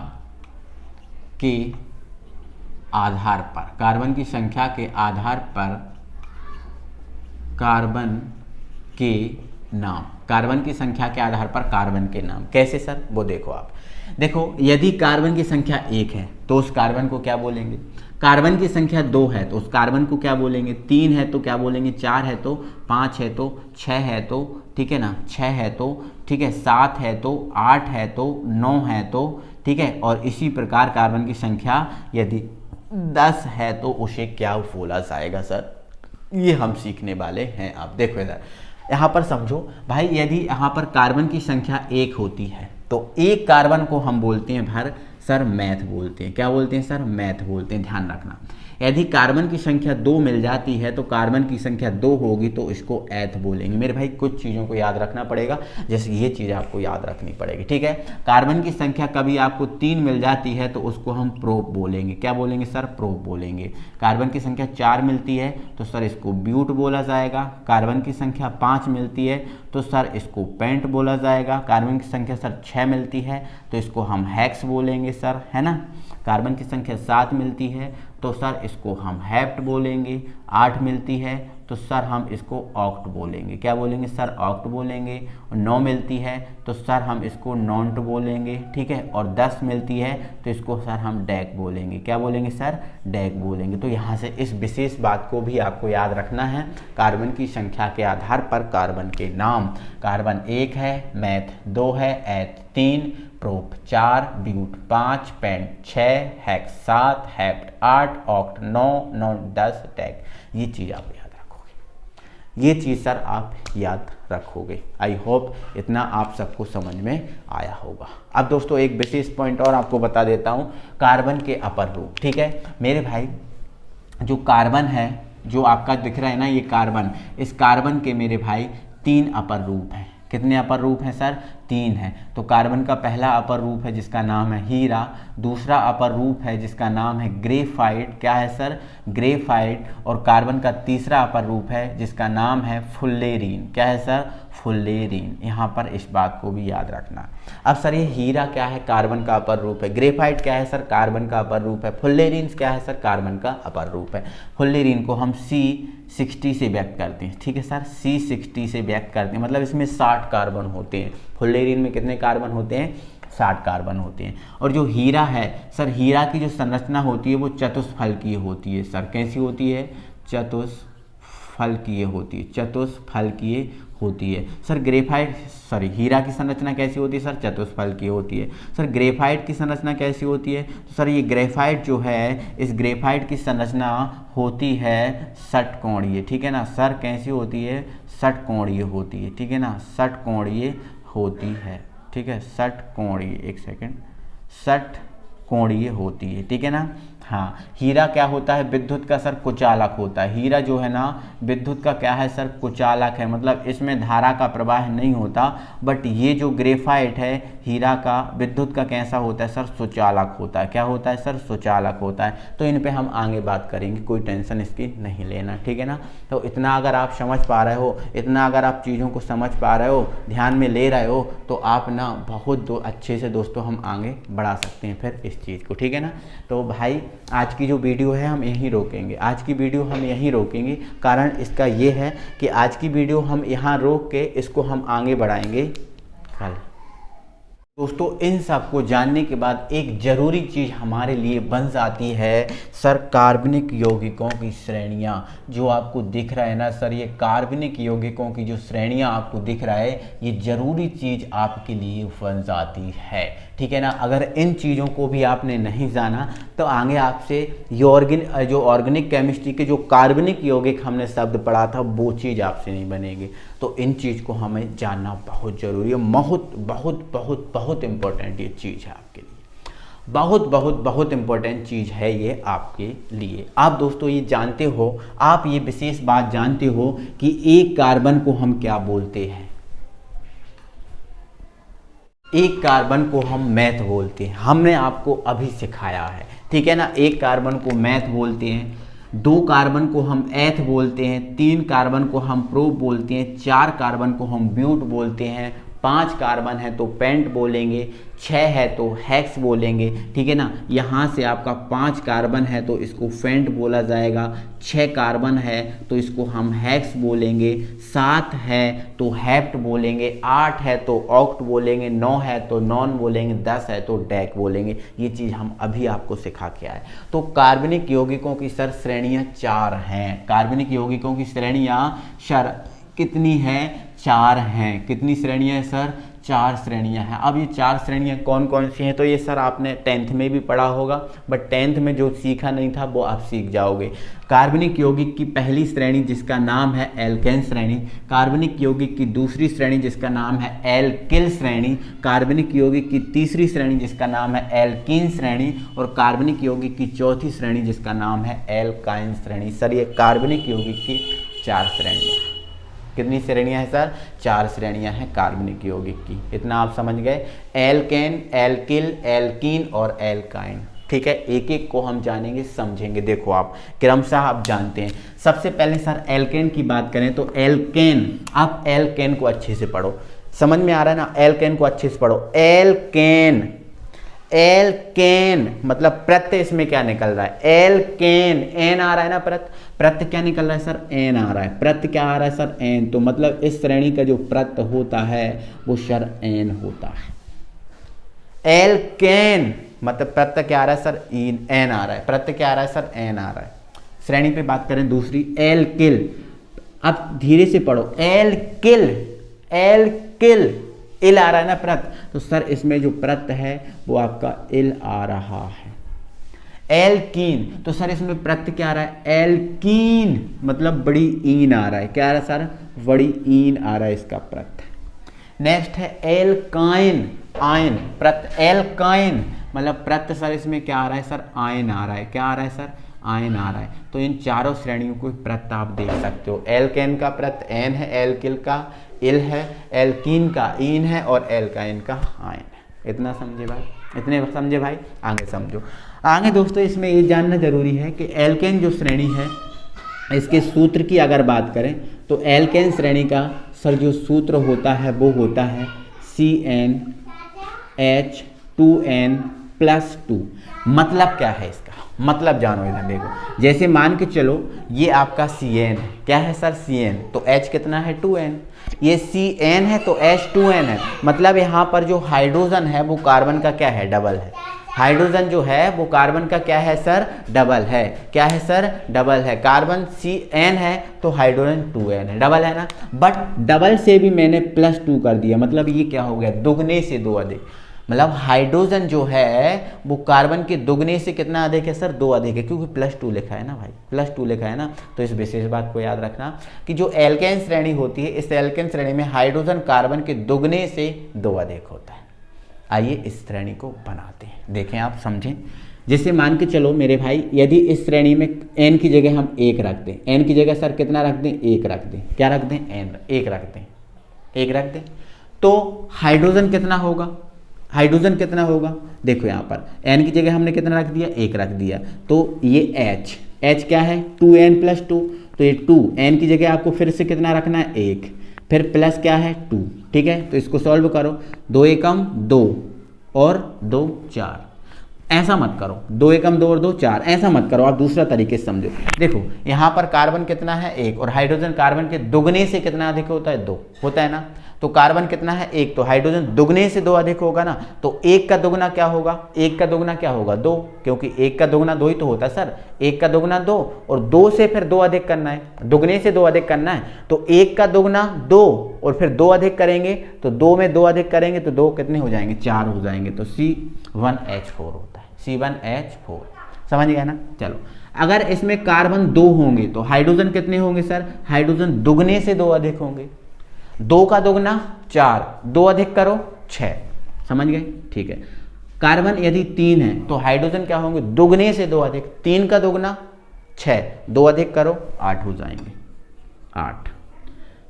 के आधार पर, कार्बन की संख्या के आधार पर कार्बन के नाम, कार्बन की संख्या के आधार पर कार्बन के नाम। कैसे सर, वो देखो आप, देखो यदि कार्बन की संख्या 1 है तो उस कार्बन को क्या बोलेंगे, कार्बन की संख्या 2 है तो उस कार्बन को क्या बोलेंगे, 3 है तो क्या बोलेंगे, 4 है तो, 5 है तो, 6 है तो, ठीक है ना, 6 है तो, ठीक है, 7 है तो, 8 है तो, 9 है तो, ठीक है। और इसी प्रकार कार्बन की संख्या यदि 10 है तो उसे क्या बोला जाएगा सर, ये हम सीखने वाले हैं। आप देखो इधर, यहाँ पर समझो भाई, यदि यहाँ पर कार्बन की संख्या 1 होती है तो एक कार्बन को हम बोलते हैं भर सर मैथ बोलते हैं, क्या बोलते हैं सर, मैथ बोलते हैं, ध्यान रखना। यदि कार्बन की संख्या 2 मिल जाती है तो कार्बन की संख्या 2 होगी तो इसको एथ बोलेंगे। मेरे भाई कुछ चीज़ों को याद रखना पड़ेगा, जैसे ये चीज़ आपको याद रखनी पड़ेगी, ठीक है। कार्बन की संख्या कभी आपको 3 मिल जाती है तो उसको हम प्रोप बोलेंगे, क्या बोलेंगे सर, प्रोप बोलेंगे। कार्बन की संख्या 4 मिलती है तो सर इसको ब्यूट बोला जाएगा। कार्बन की संख्या 5 मिलती है तो सर इसको पेंट बोला जाएगा। कार्बन की संख्या सर 6 मिलती है तो इसको हम हेक्स बोलेंगे सर, है ना। कार्बन की संख्या 7 मिलती है तो सर इसको हम हेप्ट बोलेंगे। 8 मिलती है तो सर हम इसको ऑक्ट बोलेंगे, क्या बोलेंगे सर, ऑक्ट बोलेंगे। और 9 मिलती है तो सर हम इसको नॉन्ट बोलेंगे, ठीक है। और 10 मिलती है तो इसको सर हम डैक बोलेंगे, क्या बोलेंगे सर, डैक बोलेंगे। तो यहाँ से इस विशेष बात को भी आपको याद रखना है, कार्बन की संख्या के आधार पर कार्बन के नाम। कार्बन 1 है, मैथ 2 है, eth 3, prop 4, but 5, pent 6, hex 7, hept 8, oct 9, non 10, dec. ये चीज़ आप याद रखोगे, ये चीज़ सर आप याद रखोगे। आई होप इतना आप सबको समझ में आया होगा। अब दोस्तों एक विशेष पॉइंट और आपको बता देता हूँ, कार्बन के अपर रूप, ठीक है मेरे भाई। जो कार्बन है, जो आपका दिख रहा है ना ये कार्बन, इस कार्बन के मेरे भाई 3 अपर रूप हैं। कितने अपर रूप हैं सर, 3 है। तो कार्बन का पहला अपर रूप है जिसका नाम है हीरा, दूसरा अपर रूप है जिसका नाम है ग्रेफाइट, क्या है सर, ग्रेफाइट। और कार्बन का तीसरा अपर रूप है जिसका नाम है फुल्लेरीन, क्या है सर, फुल्लेरीन। यहाँ पर इस बात को भी याद रखना। अब सर ये हीरा क्या है, कार्बन का अपर रूप है। ग्रेफाइट क्या है सर, कार्बन का अपर रूप है। फुल्लेरीन क्या है सर, कार्बन का अपर रूप है। फुल्लेरीन को हम C60 से व्यक्त करते हैं, ठीक है सर, C60 से व्यक्त करते हैं, मतलब इसमें 60 कार्बन होते हैं। फुल्लेरीन में कितने कार्बन होते हैं, 60 कार्बन होते हैं। और जो हीरा है सर, हीरा की जो संरचना होती है वो चतुष्फलकीय होती है सर। कैसी होती है, चतुष्फलकीय होती है, चतुष्फलकीय होती है सर। ग्रेफाइट सॉरी हीरा की संरचना कैसी होती है सर, चतुष्फलकीय होती है सर। ग्रेफाइट की संरचना कैसी होती है, तो सर ये ग्रेफाइट जो है, इस ग्रेफाइट की संरचना होती है षटकोणीय, ठीक है ना सर। कैसी होती है, षटकोणीय होती है, ठीक है ना, षटकोणीय होती है, ठीक है, षटकोणीय, एक सेकेंड, षटकोणीय होती है, ठीक है ना। हाँ, हीरा क्या होता है, विद्युत का सर कुचालक होता है। हीरा जो है ना विद्युत का क्या है सर, कुचालक है, मतलब इसमें धारा का प्रवाह नहीं होता। बट ये जो ग्रेफाइट है हीरा का, विद्युत का कैसा होता है सर, सुचालक होता है। क्या होता है सर, सुचालक होता है। तो इन पे हम आगे बात करेंगे, कोई टेंशन इसकी नहीं लेना, ठीक है ना। तो इतना अगर आप समझ पा रहे हो, इतना अगर आप चीज़ों को समझ पा रहे हो, ध्यान में ले रहे हो, तो आप ना बहुत अच्छे से दोस्तों हम आगे बढ़ा सकते हैं फिर इस चीज़ को, ठीक है ना। तो भाई आज की जो वीडियो है हम यहीं रोकेंगे, आज की वीडियो हम यहीं रोकेंगे। कारण इसका ये है कि आज की वीडियो हम यहाँ रोक के इसको हम आगे बढ़ाएंगे कल। दोस्तों इन सब को जानने के बाद एक ज़रूरी चीज़ हमारे लिए बन जाती है सर, कार्बनिक यौगिकों की श्रेणियाँ। जो आपको दिख रहा है ना सर, ये कार्बनिक यौगिकों की जो श्रेणियाँ आपको दिख रहा है, ये ज़रूरी चीज़ आपके लिए बन जाती है, ठीक है ना। अगर इन चीज़ों को भी आपने नहीं जाना तो आगे आपसे जो ऑर्गेनिक केमिस्ट्री के जो कार्बनिक यौगिक हमने शब्द पढ़ा था वो चीज़ आपसे नहीं बनेगी। तो इन चीज़ को हमें जानना बहुत ज़रूरी है, बहुत बहुत बहुत बहुत इम्पोर्टेंट ये चीज़ है आपके लिए, बहुत बहुत बहुत इम्पोर्टेंट चीज़ है ये आपके लिए। आप दोस्तों ये जानते हो, आप ये विशेष बात जानते हो कि एक कार्बन को हम क्या बोलते हैं? एक कार्बन को हम मैथ बोलते हैं, हमने आपको अभी सिखाया है, ठीक है ना। एक कार्बन को मैथ बोलते हैं, 2 कार्बन को हम एथ बोलते हैं, 3 कार्बन को हम प्रोप बोलते हैं, 4 कार्बन को हम ब्यूट बोलते हैं, 5 कार्बन है तो पेंट बोलेंगे, 6 है तो हेक्स बोलेंगे, ठीक है ना। यहाँ से आपका 5 कार्बन है तो इसको फेंट बोला जाएगा, 6 कार्बन है तो इसको हम हेक्स बोलेंगे, 7 है तो हेप्ट बोलेंगे, 8 है तो ऑक्ट बोलेंगे, 9 है तो नॉन बोलेंगे, 10 है तो डेक बोलेंगे। ये चीज़ हम अभी आपको सिखा के आए। तो कार्बनिक यौगिकों की सर श्रेणियाँ 4 हैं। कार्बनिक यौगिकों की श्रेणियाँ सर कितनी हैं? 4 हैं। कितनी श्रेणियाँ हैं सर? 4 श्रेणियाँ हैं। अब ये 4 श्रेणियाँ कौन कौन सी हैं? तो ये सर आपने 10th में भी पढ़ा होगा, बट 10th में जो सीखा नहीं था वो आप सीख जाओगे। कार्बनिक यौगिक की पहली श्रेणी जिसका नाम है एल्केन श्रेणी, कार्बनिक यौगिक की दूसरी श्रेणी जिसका नाम है एल्किल श्रेणी, कार्बनिक यौगिक की तीसरी श्रेणी जिसका नाम है एल्कीन श्रेणी, और कार्बनिक यौगिक की चौथी श्रेणी जिसका नाम है एल्काइन श्रेणी। सर ये कार्बनिक यौगिक की 4 श्रेणियाँ। कितनी श्रेणियां हैं सर? 4 श्रेणियां हैं कार्बनिक यौगिक की। इतना आप समझ गए। एल्केन, एल्किल, एल्कीन और एल्काइन, ठीक है। एक एक को हम जानेंगे, समझेंगे। देखो आप क्रमशः आप जानते हैं। सबसे पहले सर एल्केन की बात करें तो एल्केन, आप एल्केन को अच्छे से पढ़ो, समझ में आ रहा है ना। एल्केन को अच्छे से पढ़ो। एल्केन, एल्केन मतलब प्रत्यय इसमें क्या निकल रहा है? एल्केन, एन आ रहा है ना, प्रत्यय क्या निकल रहा है सर? एन आ रहा है। प्रत्यय क्या आ रहा है सर? एन। तो मतलब इस श्रेणी का जो प्रत्यय होता है वो सर एन होता है। एल्केन मतलब प्रत्यय क्या आ रहा है सर? एन आ रहा है। प्रत्यय क्या आ रहा है सर? एन आ रहा है। श्रेणी पे बात करें दूसरी एल्किल, अब धीरे से पढ़ो। एल्किल, एल्किल, इल आ रहा है ना प्रत्यय, तो सर इसमें जो प्रत्यय है वो आपका इल आ रहा है। एल्कीन, तो सर इसमें प्रत्यय क्या आ रहा है? एल्कीन मतलब बड़ी ईन आ रहा है। क्या आ रहा है सर? बड़ी ईन आ रहा है इसका प्रत्यय। नेक्स्ट है एल्काइन, आयन, प्रत्यय एल्काइन मतलब प्रत्यय सर इसमें क्या आ रहा है सर? आयन आ रहा है। क्या आ रहा है सर? आयन आ रहा है। तो इन चारों श्रेणियों को प्रत्यय आप देख सकते हो। एल्केन का प्रत्यय एन है, एल्किल का इल है, एल्कीन का ईन है और एल्काइन का आयन है। इतना समझे भाई? इतने समझे भाई? आगे समझो। आगे दोस्तों इसमें ये जानना जरूरी है कि एल्केन जो श्रेणी है इसके सूत्र की अगर बात करें तो एल्केन श्रेणी का सर जो सूत्र होता है वो होता है CnH2n+2। मतलब क्या है इसका? मतलब जानो, इधर देखो। जैसे मान के चलो ये आपका Cn है। क्या है सर? Cn, तो H कितना है? 2n। ये Cn है तो H2n है। मतलब यहाँ पर जो हाइड्रोजन है वो कार्बन का क्या है? डबल है। हाइड्रोजन जो है वो कार्बन का क्या है सर? डबल है। क्या है सर? डबल है। कार्बन Cn है तो हाइड्रोजन 2n है, डबल है ना। बट डबल से भी मैंने +2 कर दिया, मतलब ये क्या हो गया? दुगने से 2 अधिक। मतलब हाइड्रोजन जो है वो कार्बन के दुगने से कितना अधिक है सर? 2 अधिक है, क्योंकि +2 लिखा है ना भाई, +2 लिखा है ना। तो इस विशेष बात को याद रखना कि जो एल्केन श्रेणी होती है, इस एल्केन श्रेणी में हाइड्रोजन कार्बन के दुगने से 2 अधिक होता है। आइए इस श्रेणी को बनाते हैं, देखें आप समझें। जैसे मान के चलो मेरे भाई, यदि इस श्रेणी में n की जगह हम 1 रख दें, n की जगह सर कितना रख दें? 1 रख दें। क्या रख दें? n, 1 रख दें, 1 रख दें। तो हाइड्रोजन कितना होगा? हाइड्रोजन कितना होगा? देखो यहाँ पर n की जगह हमने कितना रख दिया? 1 रख दिया। तो ये H क्या है? 2n+2, तो ये 2 n की जगह आपको फिर से कितना रखना है? 1, फिर प्लस क्या है? 2, ठीक है। तो इसको सॉल्व करो। 2 एकम 2 और 2 4, ऐसा मत करो। 2 एकम 2 और 2 4, ऐसा मत करो। आप दूसरा तरीके से समझो। देखो यहाँ पर कार्बन कितना है? 1, और हाइड्रोजन कार्बन के दुगने से कितना अधिक होता है? 2 होता है ना। तो कार्बन कितना है 1, तो हाइड्रोजन दुगने से 2 अधिक होगा ना, तो 1 का दुगना क्या होगा, 1 का दुगना क्या होगा 2, क्योंकि 1 का दुगना 2 ही तो होता है सर, 1 का दुगना 2 और 2 से फिर 2 अधिक करना है, दुगने से 2 अधिक करना है, तो 1 का दुगना 2 और फिर 2 अधिक करेंगे तो 2 में 2 अधिक करेंगे तो 2 कितने हो जाएंगे 4 हो जाएंगे, तो C1H4 होता है, C1H4, समझ गया ना। चलो अगर इसमें कार्बन 2 होंगे तो हाइड्रोजन कितने होंगे सर, हाइड्रोजन दुगने से 2 अधिक होंगे, 2 का दुगना 4, 2 अधिक करो 6, समझ गए, ठीक है। कार्बन यदि 3 है तो हाइड्रोजन क्या होंगे दुगने से 2 अधिक, 3 का दुगना 6, 2 अधिक करो 8 हो जाएंगे, 8।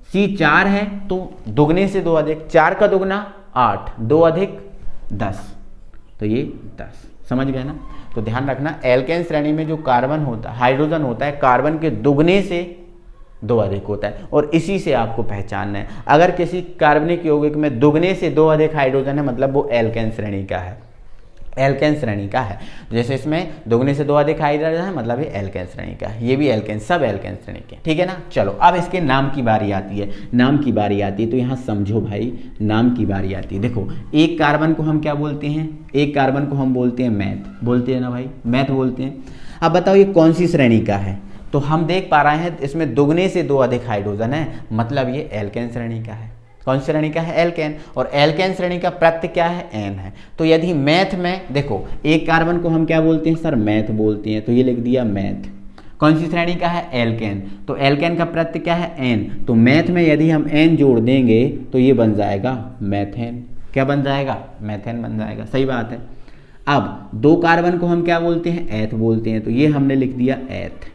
C4 है तो दुगने से 2 अधिक, 4 का दुगना 8, 2 अधिक 10, तो ये 10, समझ गए ना। तो ध्यान रखना एल्केन श्रेणी में जो कार्बन होता है, हाइड्रोजन होता है, कार्बन के दुगने से 2 अधिक होता है, और इसी से आपको पहचानना है। अगर किसी कार्बनिक यौगिक में दुगने से 2 अधिक हाइड्रोजन है मतलब वो एल्केन श्रेणी का है, एल्केन श्रेणी का है। जैसे इसमें दुगने से 2 अधिक हाइड्रोजन है मतलब ये एल्केन श्रेणी का है, ये भी एल्केन, सब एल्केन श्रेणी के, ठीक है ना। चलो अब इसके नाम की बारी आती है, नाम की बारी आती है, तो यहाँ समझो भाई, नाम की बारी आती है। देखो एक कार्बन को हम क्या बोलते हैं, एक कार्बन को हम बोलते हैं मैथ, बोलते हैं ना भाई, मैथ बोलते हैं। अब बताओ ये कौन सी श्रेणी का है, तो हम देख पा रहे हैं इसमें दुगने से 2 अधिक हाइड्रोजन है, मतलब ये एल्केन श्रेणी का है। कौन सी श्रेणी का है, एल्केन, और एल्केन श्रेणी का प्रत्यय क्या है, एन है। तो यदि मैथ में देखो एक कार्बन को हम क्या बोलते हैं सर, मैथ बोलते हैं, तो ये लिख दिया मैथ। कौन सी श्रेणी का है, एल्केन, तो एल्केन का प्रत्यय क्या है, एन, तो मैथ में यदि हम एन जोड़ देंगे तो ये बन जाएगा मैथेन। क्या बन जाएगा, मैथेन बन जाएगा, सही बात है। अब 2 कार्बन को हम क्या बोलते हैं, एथ बोलते हैं, तो ये हमने लिख दिया एथ।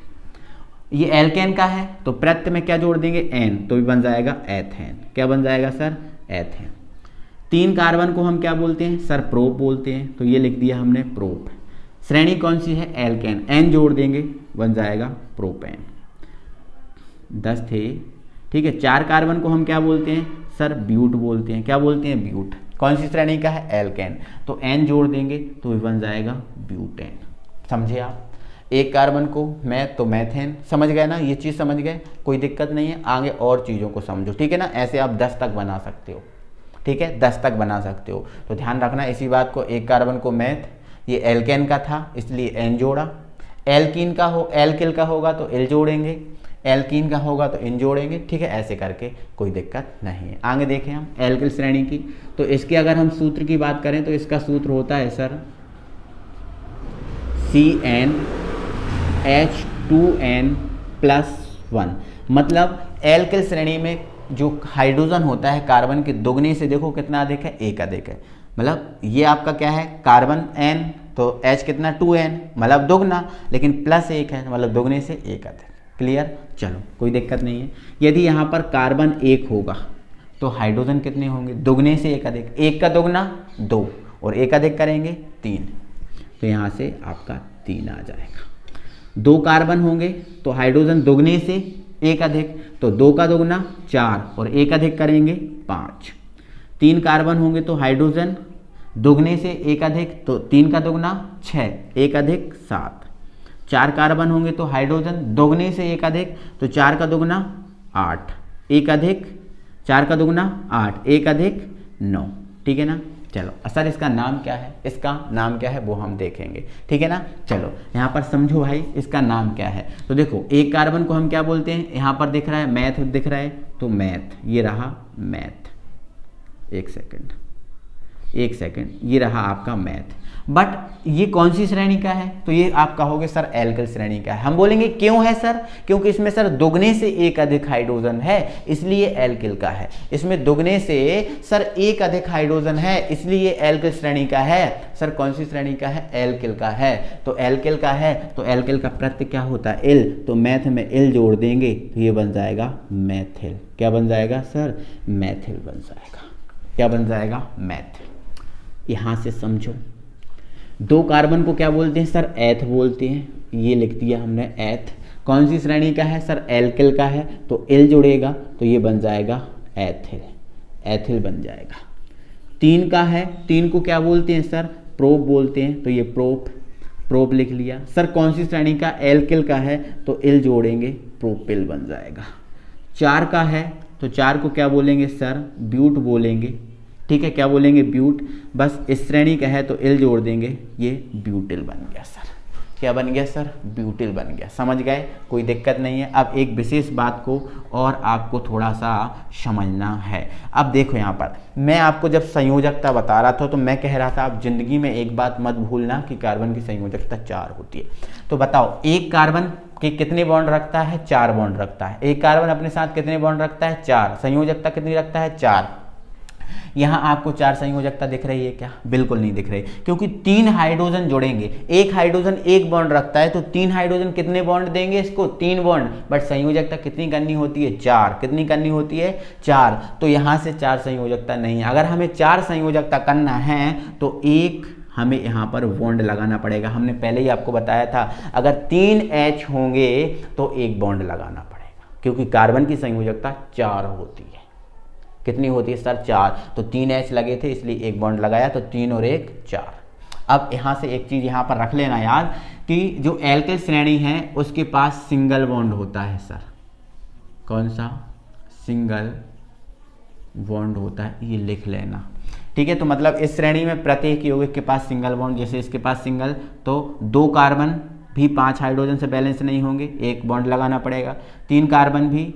ये एल्केन का है तो प्रत्यय में क्या जोड़ देंगे, एन, तो भी बन जाएगा एथेन। क्या बन जाएगा सर, एथेन। 3 कार्बन को हम क्या बोलते हैं सर, प्रोप बोलते हैं, तो ये लिख दिया हमने प्रोप। श्रेणी कौन सी है, एल्केन, एन जोड़ देंगे बन जाएगा प्रोपेन। 10 थे, ठीक है। 4 कार्बन को हम क्या बोलते हैं सर, ब्यूट बोलते हैं। क्या बोलते हैं, ब्यूट। कौन सी श्रेणी का है, एल्केन, तो एन जोड़ देंगे तो भी बन जाएगा ब्यूटेन। समझे आप, एक कार्बन को मैथ तो मैथेन, समझ गए ना, ये चीज़ समझ गए, कोई दिक्कत नहीं है। आगे और चीज़ों को समझो, ठीक है ना। ऐसे आप 10 तक बना सकते हो, ठीक है, 10 तक बना सकते हो। तो ध्यान रखना इसी बात को, एक कार्बन को मैथ, ये एल्केन का था इसलिए एन जोड़ा, एल्कीन का हो, एल्किल का होगा तो एल जोड़ेंगे, एल्कीन का होगा तो इन जोड़ेंगे, ठीक है। ऐसे करके कोई दिक्कत नहीं है। आगे देखें हम एल्किल श्रेणी की, तो इसके अगर हम सूत्र की बात करें तो इसका सूत्र होता है सर CnH2n+1। मतलब एल्किल श्रेणी में जो हाइड्रोजन होता है कार्बन के दुगने से देखो कितना अधिक है, 1 अधिक है। मतलब ये आपका क्या है, कार्बन n, तो H कितना 2n, मतलब दुगना, लेकिन +1 है मतलब दुगने से 1 अधिक। क्लियर, चलो कोई दिक्कत नहीं है। यदि यहाँ पर कार्बन 1 होगा तो हाइड्रोजन कितने होंगे, दुगने से 1 अधिक, 1 का दुगना 2 और 1 अधिक करेंगे 3, तो यहाँ से आपका 3 आ जाएगा। 2 कार्बन होंगे तो हाइड्रोजन दुगने से 1 अधिक, तो 2 का दुगना 4 और 1 अधिक करेंगे 5। 3 कार्बन होंगे तो हाइड्रोजन दुगने से 1 अधिक, तो 3 का दुगना 6, 1 अधिक 7। 4 कार्बन होंगे तो हाइड्रोजन दोगुने से 1 अधिक, तो 4 का दुगना 8, 1 अधिक 4 का दुगना 8, 1 अधिक 9, ठीक है ना। चलो सर इसका नाम क्या है, इसका नाम क्या है वो हम देखेंगे, ठीक है ना। चलो यहाँ पर समझो भाई इसका नाम क्या है। तो देखो एक कार्बन को हम क्या बोलते हैं, यहाँ पर दिख रहा है मैथ दिख रहा है, तो मैथ, ये रहा मैथ, एक सेकेंड, ये रहा आपका मैथ। बट ये कौन सी श्रेणी का है, तो ये आप कहोगे सर एल्किल श्रेणी का है। हम बोलेंगे क्यों है सर, क्योंकि इसमें सर दुगने से 1 अधिक हाइड्रोजन है इसलिए एल्किल का है। इसमें दुगने से सर 1 अधिक हाइड्रोजन है इसलिए एल्किल श्रेणी का है। सर कौन सी श्रेणी का है, एल्किल का है। तो एल्किल का है तो एल्किल का प्रत्यय क्या होता है, एल, तो मैथ में एल जोड़ देंगे तो ये बन जाएगा मैथिल। क्या बन जाएगा सर, मैथिल बन जाएगा। क्या बन जाएगा, मैथिल। यहाँ से समझो 2 कार्बन को क्या बोलते हैं सर, एथ बोलते हैं, ये लिख दिया हमने एथ। कौन सी श्रेणी का है सर, एल्किल का है, तो एल जुड़ेगा तो ये बन जाएगा एथिल, एथिल बन जाएगा। 3 का है, 3 को क्या बोलते हैं सर, प्रोप बोलते हैं, तो ये प्रोप, प्रोप लिख लिया। सर कौन सी श्रेणी का, एल्किल का है, तो एल जोड़ेंगे प्रोपिल बन जाएगा। 4 का है तो 4 को क्या बोलेंगे सर, ब्यूट बोलेंगे। ठीक है, क्या बोलेंगे, ब्यूट। बस इस श्रेणी का है तो इल जोड़ देंगे, ये ब्यूटिल बन गया सर। क्या बन गया सर, ब्यूटिल बन गया। समझ गए, कोई दिक्कत नहीं है। अब एक विशेष बात को और आपको थोड़ा सा समझना है। अब देखो यहाँ पर मैं आपको जब संयोजकता बता रहा था तो मैं कह रहा था आप जिंदगी में एक बात मत भूलना कि कार्बन की संयोजकता 4 होती है। तो बताओ एक कार्बन के कितने बॉन्ड रखता है, 4 बॉन्ड रखता है। एक कार्बन अपने साथ कितने बॉन्ड रखता है, 4। संयोजकता कितनी रखता है, 4। यहाँ आपको 4 संयोजकता दिख रही है क्या, बिल्कुल नहीं दिख रही, क्योंकि 3 हाइड्रोजन जुड़ेंगे। एक हाइड्रोजन एक बॉन्ड रखता है तो 3 हाइड्रोजन कितने बॉन्ड देंगे इसको, 3 बॉन्ड। बट संयोजकता कितनी करनी होती है, 4। कितनी करनी होती है, 4। तो यहाँ से 4 संयोजकता नहीं है। अगर हमें 4 संयोजकता करना है तो एक हमें यहाँ पर बॉन्ड लगाना पड़ेगा। हमने पहले ही आपको बताया था अगर 3 H होंगे तो एक बॉन्ड लगाना पड़ेगा, क्योंकि कार्बन की संयोजकता 4 होती है। कितनी होती है सर, 4। तो 3 H लगे थे इसलिए एक बॉन्ड लगाया, तो 3 और 1 4। अब यहाँ से एक चीज़ यहाँ पर रख लेना याद कि जो एल्किल श्रेणी है उसके पास सिंगल बॉन्ड होता है सर। कौन सा, सिंगल बॉन्ड होता है, ये लिख लेना। ठीक है, तो मतलब इस श्रेणी में प्रत्येक यौगिक के पास सिंगल बॉन्ड, जैसे इसके पास सिंगल, तो 2 कार्बन भी 5 हाइड्रोजन से बैलेंस नहीं होंगे, एक बॉन्ड लगाना पड़ेगा। 3 कार्बन भी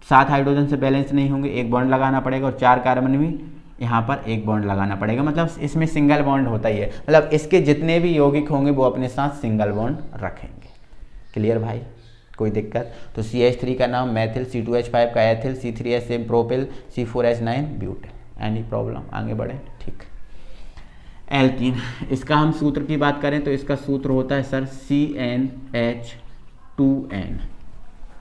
7 हाइड्रोजन से बैलेंस नहीं होंगे, एक बॉन्ड लगाना पड़ेगा। और 4 कार्बन भी यहाँ पर एक बॉन्ड लगाना पड़ेगा। मतलब इसमें सिंगल बॉन्ड होता ही है, मतलब इसके जितने भी यौगिक होंगे वो अपने साथ सिंगल बॉन्ड रखेंगे। क्लियर भाई, कोई दिक्कत। तो CH3 का नाम मैथिल, C2H5 का ethyl, C3H propyl, C4H9 butyl. Any problem, आगे बढ़े। ठीक, एल्कीन, इसका हम सूत्र की बात करें तो इसका सूत्र होता है सर CnH2n।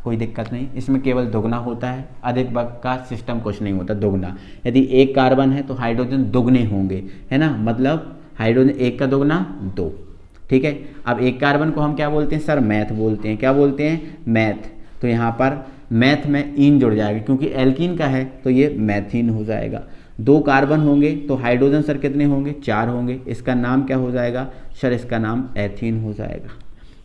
कोई दिक्कत नहीं, इसमें केवल दुगना होता है, अधिक वर्ग का सिस्टम कुछ नहीं होता, दुगना। यदि एक कार्बन है तो हाइड्रोजन दुगने होंगे, है ना, मतलब हाइड्रोजन एक का दुगना 2। ठीक है, अब एक कार्बन को हम क्या बोलते हैं सर, मैथ बोलते हैं। क्या बोलते हैं, मैथ। तो यहाँ पर मैथ में इन जुड़ जाएगा, क्योंकि एल्कीन का है तो ये मैथीन हो जाएगा। 2 कार्बन होंगे तो हाइड्रोजन सर कितने होंगे, 4 होंगे। इसका नाम क्या हो जाएगा सर, इसका नाम एथीन हो जाएगा।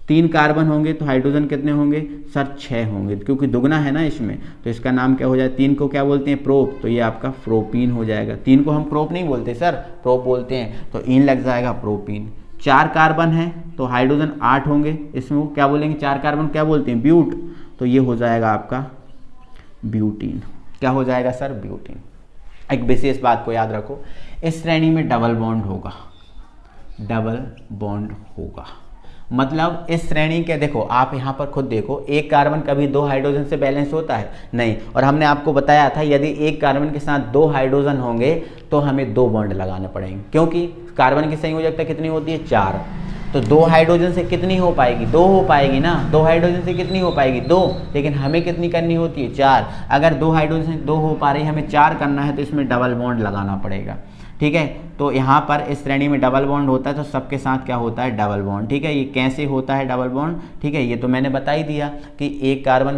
3 कार्बन होंगे तो हाइड्रोजन कितने होंगे सर, 6 होंगे, क्योंकि दुगना है ना इसमें, तो इसका नाम क्या हो जाएगा, 3 को क्या बोलते हैं, प्रोप, तो ये आपका प्रोपीन हो जाएगा। 3 को हम प्रोप नहीं बोलते सर, प्रोप बोलते हैं, तो इन लग जाएगा प्रोपीन। 4 कार्बन है तो हाइड्रोजन 8 होंगे, इसमें क्या बोलेंगे, 4 कार्बन क्या बोलते हैं, ब्यूट, तो ये हो जाएगा आपका ब्यूटीन। क्या हो जाएगा सर, ब्यूटीन। एक विशेष बात को याद रखो, इस श्रेणी में डबल बॉन्ड होगा, डबल बॉन्ड होगा। मतलब इस श्रेणी के, देखो आप यहाँ पर खुद देखो, एक कार्बन कभी 2 हाइड्रोजन से बैलेंस होता है नहीं, और हमने आपको बताया था यदि एक कार्बन के साथ 2 हाइड्रोजन होंगे तो हमें 2 बॉन्ड लगाने पड़ेंगे, क्योंकि कार्बन की संयोजकता कितनी होती है, 4। तो 2 हाइड्रोजन से कितनी हो पाएगी, 2 हो पाएगी ना, 2 हाइड्रोजन से कितनी हो पाएगी, 2, लेकिन हमें कितनी करनी होती है, 4। अगर 2 हाइड्रोजन से 2 हो पा रही है, हमें 4 करना है तो इसमें डबल बॉन्ड लगाना पड़ेगा। ठीक है, तो यहाँ पर इस श्रेणी में डबल बॉन्ड होता है तो सबके साथ क्या होता है, डबल बॉन्ड। ठीक है, ये कैसे होता है डबल बॉन्ड, ठीक है, ये तो मैंने बता ही दिया कि एक कार्बन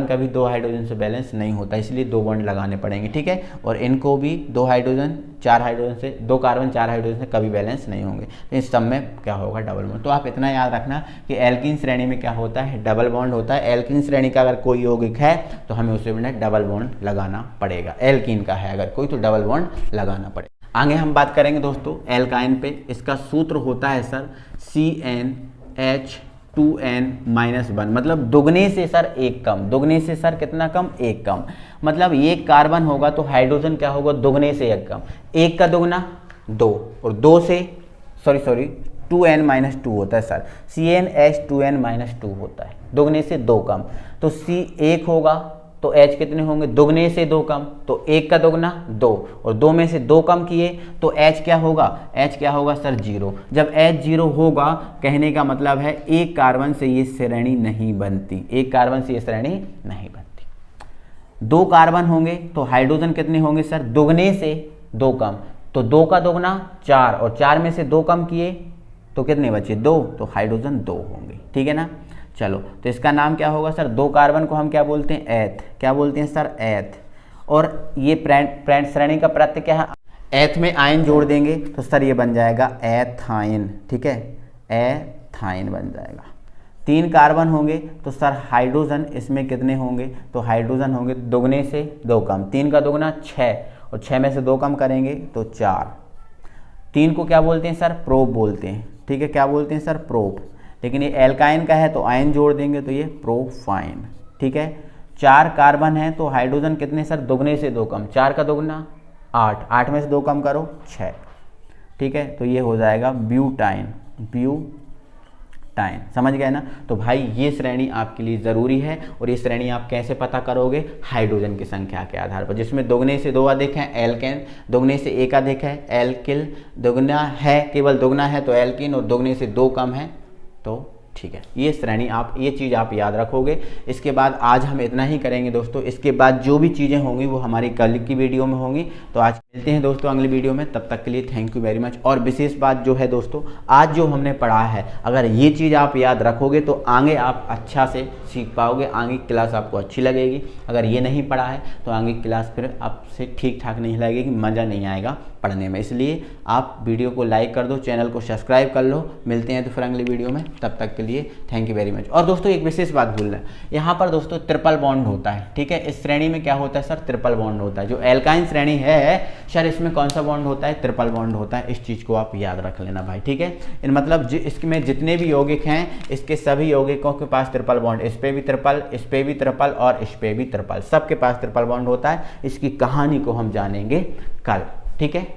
कभी 2 हाइड्रोजन से बैलेंस नहीं होता, इसलिए 2 बॉन्ड लगाने पड़ेंगे। ठीक है, और इनको भी 2 हाइड्रोजन 4 हाइड्रोजन से, 2 कार्बन 4 हाइड्रोजन से कभी बैलेंस नहीं होंगे, तो इस सब में क्या होगा, डबल बॉन्ड। तो आप इतना याद रखना कि एल्कीन श्रेणी में क्या होता है, डबल बॉन्ड होता है। एल्कीन श्रेणी का अगर कोई यौगिक है तो हमें उसे डबल बॉन्ड लगाना पड़ेगा। एल्कीन का है अगर कोई तो डबल बॉन्ड लगाना पड़ेगा। आगे हम बात करेंगे दोस्तों एल्काइन पे। इसका सूत्र होता है सर CnH2n-1, मतलब दुगने से सर एक कम, दुगने से सर कितना कम, एक कम। मतलब ये कार्बन होगा तो हाइड्रोजन क्या होगा, दुगने से एक कम, एक का दुगना 2, और 2 से 2n-2 होता है सर, CnH2n-2 होता है, दुगने से 2 कम। तो C 1 होगा तो H कितने होंगे, दुगने से 2 कम, तो 1 का दुगना 2, और 2 में से 2 कम किए तो H क्या होगा, H क्या होगा सर, 0। जब H 0 होगा, कहने का मतलब है एक कार्बन से ये श्रेणी नहीं बनती, एक कार्बन से ये श्रेणी नहीं बनती। 2 कार्बन होंगे तो हाइड्रोजन कितने होंगे सर, दुगने से 2 कम, तो 2 का दुगना 4, और 4 में से 2 कम किए तो कितने बचे, 2, तो हाइड्रोजन 2 होंगे। ठीक है ना, चलो, तो इसका नाम क्या होगा सर, 2 कार्बन को हम क्या बोलते हैं, एथ। क्या बोलते हैं सर, एथ। और ये प्रेंट श्रेणी का प्रत्यय क्या है, एथ में आयन जोड़ देंगे तो सर ये बन जाएगा एथाइन। ठीक है, एथाइन बन जाएगा। 3 कार्बन होंगे तो सर हाइड्रोजन इसमें कितने होंगे, तो हाइड्रोजन होंगे दुगने से 2 कम, 3 का दुगना 6 और 6 में से 2 कम करेंगे तो 4। 3 को क्या बोलते हैं सर, प्रोप बोलते हैं, ठीक है, क्या बोलते हैं सर, प्रोप। लेकिन ये एल्काइन का है तो आयन जोड़ देंगे तो ये प्रोफाइन, ठीक है। 4 कार्बन है तो हाइड्रोजन कितने सर, दुगने से 2 कम, 4 का दुगना 8, 8 में से 2 कम करो 6, ठीक है, तो ये हो जाएगा ब्यूटाइन, ब्यूटाइन, समझ गए ना। तो भाई ये श्रेणी आपके लिए ज़रूरी है, और ये श्रेणी आप कैसे पता करोगे, हाइड्रोजन की संख्या के आधार पर, जिसमें दुगने से 2 अधिक है एल्केन, दुगने से 1 अधिक है एल्किल, दुगना है केवल दुगना है तो एल्किन, और दुगने से 2 कम है तो ठीक है। ये श्रेणी आप, ये चीज़ आप याद रखोगे। इसके बाद आज हम इतना ही करेंगे दोस्तों, इसके बाद जो भी चीज़ें होंगी वो हमारी कल की वीडियो में होंगी। तो आज मिलते हैं दोस्तों अगली वीडियो में, तब तक के लिए थैंक यू वेरी मच। और विशेष बात जो है दोस्तों, आज जो हमने पढ़ा है, अगर ये चीज़ आप याद रखोगे तो आगे आप अच्छा से सीख पाओगे, आगे क्लास आपको अच्छी लगेगी। अगर ये नहीं पढ़ा है तो आगे क्लास फिर आपसे ठीक ठाक नहीं लगेगी, मज़ा नहीं आएगा पढ़ने में। इसलिए आप वीडियो को लाइक कर दो, चैनल को सब्सक्राइब कर लो। मिलते हैं तो फिर अगली वीडियो में, तब तक के लिए थैंक यू वेरी मच। और दोस्तों एक विशेष बात भूल रहे हैं, यहाँ पर दोस्तों ट्रिपल बॉन्ड होता है, ठीक है। इस श्रेणी में क्या होता है सर, ट्रिपल बॉन्ड होता है। जो एल्काइन श्रेणी है सर, इसमें कौन सा बॉन्ड होता है, ट्रिपल बॉन्ड होता है। इस चीज़ को आप याद रख लेना भाई, ठीक है। इन मतलब इसमें जितने भी यौगिक हैं, इसके सभी यौगिकों के पास ट्रिपल बॉन्ड, इस पे भी ट्रिपल, इस पे भी ट्रिपल और इस पे भी ट्रिपल, सबके पास ट्रिपल बॉन्ड होता है। इसकी कहानी को हम जानेंगे कल, ठीक है।